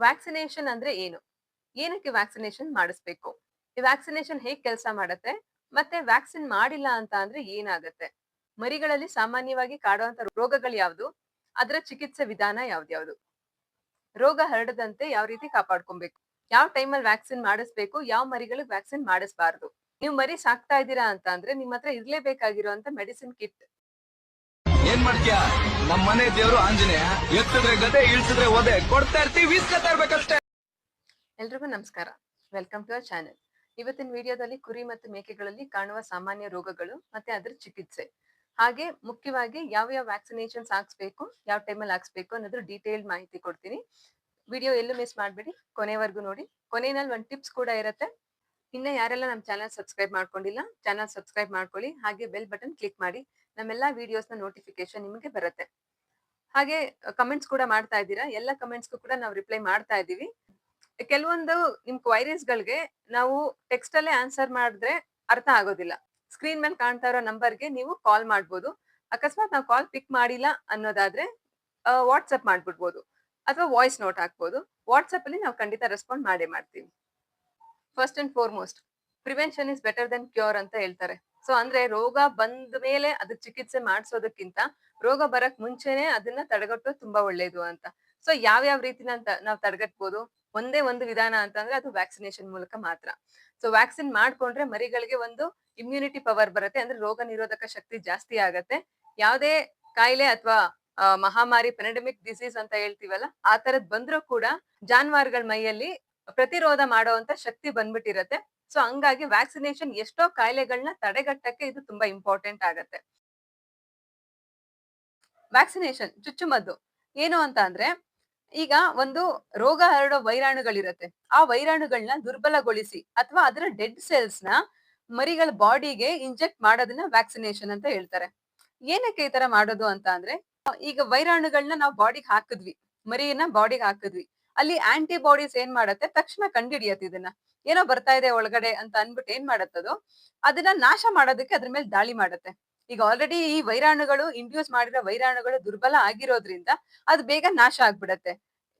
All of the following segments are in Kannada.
ವ್ಯಾಕ್ಸಿನೇಷನ್ ಅಂದ್ರೆ ಏನು? ಏನಕ್ಕೆ ವ್ಯಾಕ್ಸಿನೇಷನ್ ಮಾಡಿಸ್ಬೇಕು? ಈ ವ್ಯಾಕ್ಸಿನೇಷನ್ ಹೇಗ್ ಕೆಲಸ ಮಾಡತ್ತೆ? ಮತ್ತೆ ವ್ಯಾಕ್ಸಿನ್ ಮಾಡಿಲ್ಲ ಅಂತ ಅಂದ್ರೆ ಏನಾಗತ್ತೆ? ಮರಿಗಳಲ್ಲಿ ಸಾಮಾನ್ಯವಾಗಿ ಕಾಡುವಂತ ರೋಗಗಳು ಯಾವ್ದು? ಅದರ ಚಿಕಿತ್ಸೆ ವಿಧಾನ ಯಾವ್ದ್ಯಾವ್ದು? ರೋಗ ಹರಡದಂತೆ ಯಾವ ರೀತಿ ಕಾಪಾಡ್ಕೊಬೇಕು? ಯಾವ ಟೈಮಲ್ಲಿ ವ್ಯಾಕ್ಸಿನ್ ಮಾಡಿಸ್ಬೇಕು? ಯಾವ ಮರಿಗಳಿಗೆ ವ್ಯಾಕ್ಸಿನ್ ಮಾಡಿಸ್ಬಾರ್ದು? ನೀವು ಮರಿ ಸಾಕ್ತಾ ಇದ್ದೀರಾ ಅಂತ ಅಂದ್ರೆ ನಿಮ್ ಹತ್ರ ಇರ್ಲೇಬೇಕಾಗಿರುವಂತ ಮೆಡಿಸಿನ್ ಕಿಟ್. ಏನ್ ಮಾಡ್ತೀಯಾ? ನಮ್ ಮನೆ ದೇವ್ರು ಆಂಜನೇಯ. ಎತ್ತಿದ್ರೆ ಗದೆ, ಇಳಿಸಿದ್ರೆ ಒದೆ. ಕೊಡ್ತಾ ಇರ್ತೀವಿ, ಇಸ್ಕೊತಾ ಇರ್ಬೇಕಷ್ಟೇ. ಎಲ್ರಿಗೂ ನಮಸ್ಕಾರ. Welcome to our channel. ಇವತ್ತಿನ ವಿಡಿಯೋದಲ್ಲಿ ಕುರಿ ಮತ್ತು ಮೇಕೆಗಳಲ್ಲಿ ಕಾಣುವ ಸಾಮಾನ್ಯ ರೋಗಗಳು ಮತ್ತೆ ಅದರ ಚಿಕಿತ್ಸೆ, ಹಾಗೆ ಮುಖ್ಯವಾಗಿ ಯಾವ ಯಾವ ವ್ಯಾಕ್ಸಿನೇಷನ್ಸ್ ಹಾಕ್ಸ್ಬೇಕು, ಯಾವ ಟೈಮಲ್ಲಿ ಹಾಕ್ಸ್ಬೇಕು ಅನ್ನೋದ್ರ ಡೀಟೇಲ್ಡ್ ಮಾಹಿತಿ ಕೊಡ್ತೀನಿ. ವಿಡಿಯೋ ಎಲ್ಲೂ ಮಿಸ್ ಮಾಡ್ಬೇಡಿ, ಕೊನೆವರೆಗೂ ನೋಡಿ. ಕೊನೆಯಲ್ಲಿ ಒಂದು ಟಿಪ್ಸ್ ಕೂಡ ಇರುತ್ತೆ. ಇನ್ನ ಯಾರೆಲ್ಲ ನಮ್ಮ ಚಾನಲ್ ಸಬ್ಸ್ಕ್ರೈಬ್ ಮಾಡ್ಕೊಂಡಿಲ್ಲ, ಚಾನಲ್ ಸಬ್ಸ್ಕ್ರೈಬ್ ಮಾಡ್ಕೊಳ್ಳಿ, ಹಾಗೆ ಬೆಲ್ ಬಟನ್ ಕ್ಲಿಕ್ ಮಾಡಿ. ನಮ್ಮೆಲ್ಲಾ ವಿಡಿಯೋಸ್ ನ ನೋಟಿಫಿಕೇಶನ್ ನಿಮಗೆ ಬರುತ್ತೆ. ಹಾಗೆ ಕಮೆಂಟ್ಸ್ ಕೂಡ ಮಾಡ್ತಾ ಇದ್ದೀರಾ. ಎಲ್ಲ ಕಮೆಂಟ್ಸ್ಗೂ ಕೂಡ ನಾವು ರಿಪ್ಲೈ ಮಾಡ್ತಾ ಇದ್ದೀವಿ. ಕೆಲವೊಂದು ನಿಮ್ ಕ್ವೈರೀಸ್ ಗಳಿಗೆ ನಾವು ಟೆಕ್ಸ್ಟ್ ಅಲ್ಲೇ ಆನ್ಸರ್ ಮಾಡಿದ್ರೆ ಅರ್ಥ ಆಗೋದಿಲ್ಲ. ಸ್ಕ್ರೀನ್ ಮೇಲೆ ಕಾಣ್ತಾ ಇರೋ ನಂಬರ್ಗೆ ನೀವು ಕಾಲ್ ಮಾಡ್ಬೋದು. ಅಕಸ್ಮಾತ್ ನಾವು ಕಾಲ್ ಪಿಕ್ ಮಾಡಿಲ್ಲ ಅನ್ನೋದಾದ್ರೆ ವಾಟ್ಸ್ಆಪ್ ಮಾಡ್ಬಿಡ್ಬೋದು ಅಥವಾ ವಾಯ್ಸ್ ನೋಟ್ ಹಾಕ್ಬೋದು. ವಾಟ್ಸ್ಆಪ್ ಅಲ್ಲಿ ನಾವು ಖಂಡಿತ ರೆಸ್ಪಾಂಡ್ ಮಾಡೇ ಮಾಡ್ತೀವಿ. First and foremost, prevention is better then cure ಅಂತ ಹೇಳ್ತಾರೆ. ಸೊ ಅಂದ್ರೆ ರೋಗ ಬಂದ ಮೇಲೆ ಅದಕ್ಕೆ ಚಿಕಿತ್ಸೆ ಮಾಡಿಸೋದಕ್ಕಿಂತ ರೋಗ ಬರಕ್ ಮುಂಚೆನೆ ಅದನ್ನ ತಡೆಗಟ್ಟೋದು ತುಂಬಾ ಒಳ್ಳೇದು ಅಂತ. ಸೊ ಯಾವ್ಯಾವ ರೀತಿನ ನಾವು ತಡೆಗಟ್ಬೋದು? ಒಂದೇ ಒಂದು ವಿಧಾನ ಅಂತಂದ್ರೆ ಅದು ವ್ಯಾಕ್ಸಿನೇಷನ್ ಮೂಲಕ ಮಾತ್ರ. ಸೊ ವ್ಯಾಕ್ಸಿನ್ ಮಾಡ್ಕೊಂಡ್ರೆ ಮರಿಗಳಿಗೆ ಒಂದು ಇಮ್ಯುನಿಟಿ ಪವರ್ ಬರುತ್ತೆ, ಅಂದ್ರೆ ರೋಗ ನಿರೋಧಕ ಶಕ್ತಿ ಜಾಸ್ತಿ ಆಗತ್ತೆ. ಯಾವ್ದೇ ಕಾಯಿಲೆ ಅಥವಾ ಮಹಾಮಾರಿ, ಪೆಂಡೆಮಿಕ್ ಡಿಸೀಸ್ ಅಂತ ಹೇಳ್ತೀವಲ್ಲ, ಆ ತರದ್ ಬಂದ್ರೂ ಕೂಡ ಜಾನುವಾರುಗಳ ಮೈಯಲ್ಲಿ ಪ್ರತಿರೋಧ ಮಾಡುವಂತ ಶಕ್ತಿ ಬಂದ್ಬಿಟ್ಟಿರತ್ತೆ. ಸೊ ಹಂಗಾಗಿ ವ್ಯಾಕ್ಸಿನೇಷನ್ ಎಷ್ಟೋ ಕಾಯಿಲೆಗಳನ್ನ ತಡೆಗಟ್ಟಕ್ಕೆ ಇದು ತುಂಬಾ ಇಂಪಾರ್ಟೆಂಟ್ ಆಗತ್ತೆ. ವ್ಯಾಕ್ಸಿನೇಷನ್ ಚುಚ್ಚುಮದ್ದು ಏನು ಅಂತ ಅಂದ್ರೆ, ಈಗ ಒಂದು ರೋಗ ಹರಡೋ ವೈರಾಣುಗಳಿರತ್ತೆ. ಆ ವೈರಾಣುಗಳನ್ನ ದುರ್ಬಲಗೊಳಿಸಿ ಅಥವಾ ಅದರ ಡೆಡ್ ಸೆಲ್ಸ್ ನ ಮರಿಗಳ ಬಾಡಿಗೆ ಇಂಜೆಕ್ಟ್ ಮಾಡೋದನ್ನ ವ್ಯಾಕ್ಸಿನೇಷನ್ ಅಂತ ಹೇಳ್ತಾರೆ. ಏನಕ್ಕೆ ಈ ತರ ಮಾಡೋದು ಅಂತ ಅಂದ್ರೆ, ಈಗ ವೈರಾಣುಗಳನ್ನ ನಾವು ಬಾಡಿಗೆ ಹಾಕಿದ್ವಿ, ಮರಿಯನ್ನ ಬಾಡಿಗೆ ಹಾಕಿದ್ವಿ, ಅಲ್ಲಿ ಆಂಟಿಬಾಡೀಸ್ ಏನ್ ಮಾಡತ್ತೆ, ತಕ್ಷಣ ಕಂಡಿಡಿಯತ್ತೆ ಇದನ್ನ. ಏನೋ ಬರ್ತಾ ಇದೆ ಒಳಗಡೆ ಅಂತ ಅನ್ಬಿಟ್ಟು ಏನ್ ಮಾಡತ್ತದು, ಅದನ್ನ ನಾಶ ಮಾಡೋದಕ್ಕೆ ಅದ್ರ ಮೇಲೆ ದಾಳಿ ಮಾಡತ್ತೆ. ಈಗ ಆಲ್ರೆಡಿ ಈ ವೈರಾಣುಗಳು, ಇಂಡ್ಯೂಸ್ ಮಾಡಿರೋ ವೈರಾಣುಗಳು ದುರ್ಬಲ ಆಗಿರೋದ್ರಿಂದ ಅದು ಬೇಗ ನಾಶ ಆಗ್ಬಿಡತ್ತೆ.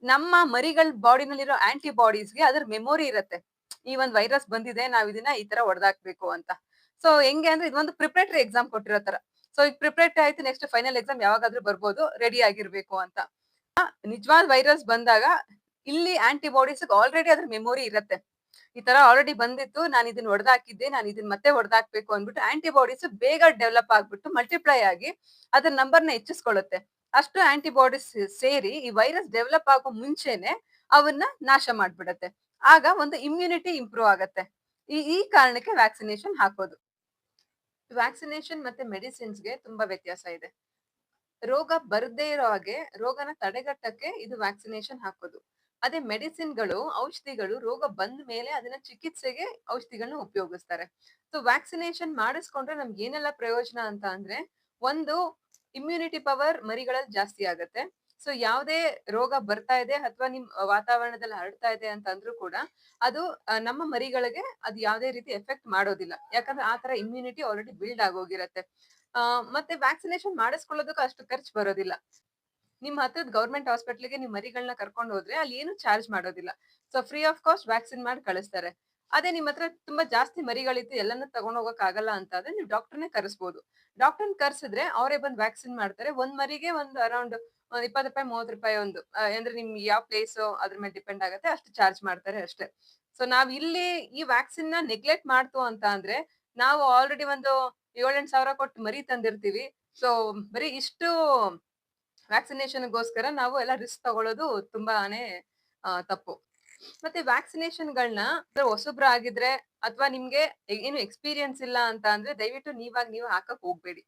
ನಮ್ಮ ಮರಿಗಳ ಬಾಡಿನಲ್ಲಿರೋ ಆಂಟಿಬಾಡೀಸ್ಗೆ ಅದ್ರ ಮೆಮೊರಿ ಇರತ್ತೆ. ಈ ಒಂದ್ ವೈರಸ್ ಬಂದಿದೆ, ನಾವ್ ಇದನ್ನ ಈ ತರ ಹೊಡೆದಾಕ್ಬೇಕು ಅಂತ. ಸೊ ಹೆಂಗೆ ಅಂದ್ರೆ ಇದೊಂದು ಪ್ರಿಪರೇಟರಿ ಎಕ್ಸಾಮ್ ಕೊಟ್ಟಿರೋ ತರ. ಸೊ ಈಗ ಪ್ರಿಪರೇಟರಿ ಆಯ್ತು, ನೆಕ್ಸ್ಟ್ ಫೈನಲ್ ಎಕ್ಸಾಮ್ ಯಾವಾಗಾದ್ರೂ ಬರ್ಬೋದು, ರೆಡಿ ಆಗಿರ್ಬೇಕು ಅಂತ. ನಿಜವಾದ ವೈರಸ್ ಬಂದಾಗ ಇಲ್ಲಿ ಆಂಟಿಬಾಡೀಸ್ ಆಲ್ರೆಡಿ ಅದ್ರ ಮೆಮೊರಿ ಇರತ್ತೆ. ಈ ತರ ಆಲ್ರೆಡಿ ಬಂದಿತ್ತು, ನಾನು ಇದನ್ನ ಹೊಡೆದಾಕಿದ್ದೆ, ನಾನು ಇದನ್ನ ಮತ್ತೆ ಹೊಡೆದಾಕ್ಬೇಕು ಅಂದ್ಬಿಟ್ಟು ಆಂಟಿಬಾಡೀಸ್ ಬೇಗ ಡೆವಲಪ್ ಆಗ್ಬಿಟ್ಟು ಮಲ್ಟಿಪ್ಲೈ ಆಗಿ ಅದ್ರ ನಂಬರ್ನ ಹೆಚ್ಚಿಸ್ಕೊಳ್ಳುತ್ತೆ. ಅಷ್ಟು ಆಂಟಿಬಾಡೀಸ್ ಸೇರಿ ಈ ವೈರಸ್ ಡೆವಲಪ್ ಆಗೋ ಮುಂಚೆನೆ ಅವನ್ನ ನಾಶ ಮಾಡ್ಬಿಡತ್ತೆ. ಆಗ ಒಂದು ಇಮ್ಯುನಿಟಿ ಇಂಪ್ರೂವ್ ಆಗತ್ತೆ. ಈ ಕಾರಣಕ್ಕೆ ವ್ಯಾಕ್ಸಿನೇಷನ್ ಹಾಕೋದು. ವ್ಯಾಕ್ಸಿನೇಷನ್ ಮತ್ತೆ ಮೆಡಿಸಿನ್ಸ್ಗೆ ತುಂಬಾ ವ್ಯತ್ಯಾಸ ಇದೆ. ರೋಗ ಬರ್ದೇ ಇರೋ ಹಾಗೆ ರೋಗನ ತಡೆಗಟ್ಟಕ್ಕೆ ಇದು ವ್ಯಾಕ್ಸಿನೇಷನ್ ಹಾಕೋದು. ಅದೇ ಮೆಡಿಸಿನ್ಗಳು, ಔಷಧಿಗಳು ರೋಗ ಬಂದ ಮೇಲೆ ಅದನ್ನ ಚಿಕಿತ್ಸೆಗೆ ಔಷಧಿಗಳನ್ನ ಉಪಯೋಗಿಸ್ತಾರೆ. ಸೊ ವ್ಯಾಕ್ಸಿನೇಷನ್ ಮಾಡಿಸ್ಕೊಂಡ್ರೆ ನಮ್ಗೆ ಏನೆಲ್ಲ ಪ್ರಯೋಜನ ಅಂತ ಅಂದ್ರೆ, ಒಂದು, ಇಮ್ಯುನಿಟಿ ಪವರ್ ಮರಿಗಳಲ್ಲಿ ಜಾಸ್ತಿ ಆಗತ್ತೆ. ಸೊ ಯಾವ್ದೇ ರೋಗ ಬರ್ತಾ ಇದೆ ಅಥವಾ ನಿಮ್ ವಾತಾವರಣದಲ್ಲಿ ಹರಡ್ತಾ ಇದೆ ಅಂತ ಅಂದ್ರೂ ಕೂಡ ಅದು ನಮ್ಮ ಮರಿಗಳಿಗೆ ಅದು ಯಾವ್ದೇ ರೀತಿ ಎಫೆಕ್ಟ್ ಮಾಡೋದಿಲ್ಲ. ಯಾಕಂದ್ರೆ ಆ ತರ ಇಮ್ಯುನಿಟಿ ಆಲ್ರೆಡಿ ಬಿಲ್ಡ್ ಆಗೋಗಿರತ್ತೆ. ಮತ್ತೆ ವ್ಯಾಕ್ಸಿನೇಷನ್ ಮಾಡಿಸ್ಕೊಳ್ಳೋದಕ್ಕೂ ಅಷ್ಟು ಖರ್ಚು ಬರೋದಿಲ್ಲ. ನಿಮ್ ಹತ್ರದ ಗೌರ್ಮೆಂಟ್ ಹಾಸ್ಪಿಟ್ಲಿಗೆ ನಿಮ್ ಮರಿಗಳನ್ನ ಕರ್ಕೊಂಡು ಹೋದ್ರೆ ಅಲ್ಲಿ ಏನು ಚಾರ್ಜ್ ಮಾಡೋದಿಲ್ಲ. So free of cost vaccine ಮಾಡಿ ಕಳಿಸ್ತಾರೆ. ಅದೇ ನಿಮ್ ಹತ್ರ ತುಂಬಾ ಜಾಸ್ತಿ ಮರಿಗಳಿದ್ದು ಎಲ್ಲಾನು ತಗೊಂಡ್ ಹೋಗಕ್ ಆಗಲ್ಲ ಅಂತ ಆದ್ರೆ ನೀವು ಡಾಕ್ಟರ್ನೇ ಕರೆಸ್ಬೋದು. ಡಾಕ್ಟರ್ನ ಕರ್ಸಿದ್ರೆ ಅವರೇ ಬಂದು ವ್ಯಾಕ್ಸಿನ್ ಮಾಡ್ತಾರೆ. ಒಂದ್ ಮರಿಗೆ ಒಂದು ಅರೌಂಡ್ ₹20 ₹30 ಒಂದು ಅಂದ್ರೆ ನಿಮ್ ಯಾವ ಪ್ಲೇಸ್ ಅದ್ರ ಮೇಲೆ ಡಿಪೆಂಡ್ ಆಗುತ್ತೆ, ಅಷ್ಟು ಚಾರ್ಜ್ ಮಾಡ್ತಾರೆ ಅಷ್ಟೇ. ಸೊ ನಾವ್ ಇಲ್ಲಿ ಈ ವ್ಯಾಕ್ಸಿನ್ ನ ನೆಗ್ಲೆಕ್ಟ್ ಮಾಡ್ತು ಅಂತ ಅಂದ್ರೆ, ನಾವು ಆಲ್ರೆಡಿ ಒಂದು 7-8 ಸಾವಿರ ಕೊಟ್ಟು ಮರಿ ತಂದಿರ್ತೀವಿ. ಸೊ ಬರೀ ಇಷ್ಟು ವ್ಯಾಕ್ಸಿನೇಷನ್ಗೋಸ್ಕರ ನಾವು ಎಲ್ಲ ರಿಸ್ಕ್ ತಗೊಳ್ಳೋದು ತುಂಬಾನೇ ತಪ್ಪು. ಮತ್ತೆ ವ್ಯಾಕ್ಸಿನೇಷನ್ಗಳನ್ನ ಹೊಸಬ್ರು ಆಗಿದ್ರೆ ಅಥವಾ ನಿಮ್ಗೆ ಏನು ಎಕ್ಸ್ಪೀರಿಯನ್ಸ್ ಇಲ್ಲ ಅಂತ ಅಂದ್ರೆ ದಯವಿಟ್ಟು ನೀವು ಹಾಕಕ್ ಹೋಗ್ಬೇಡಿ.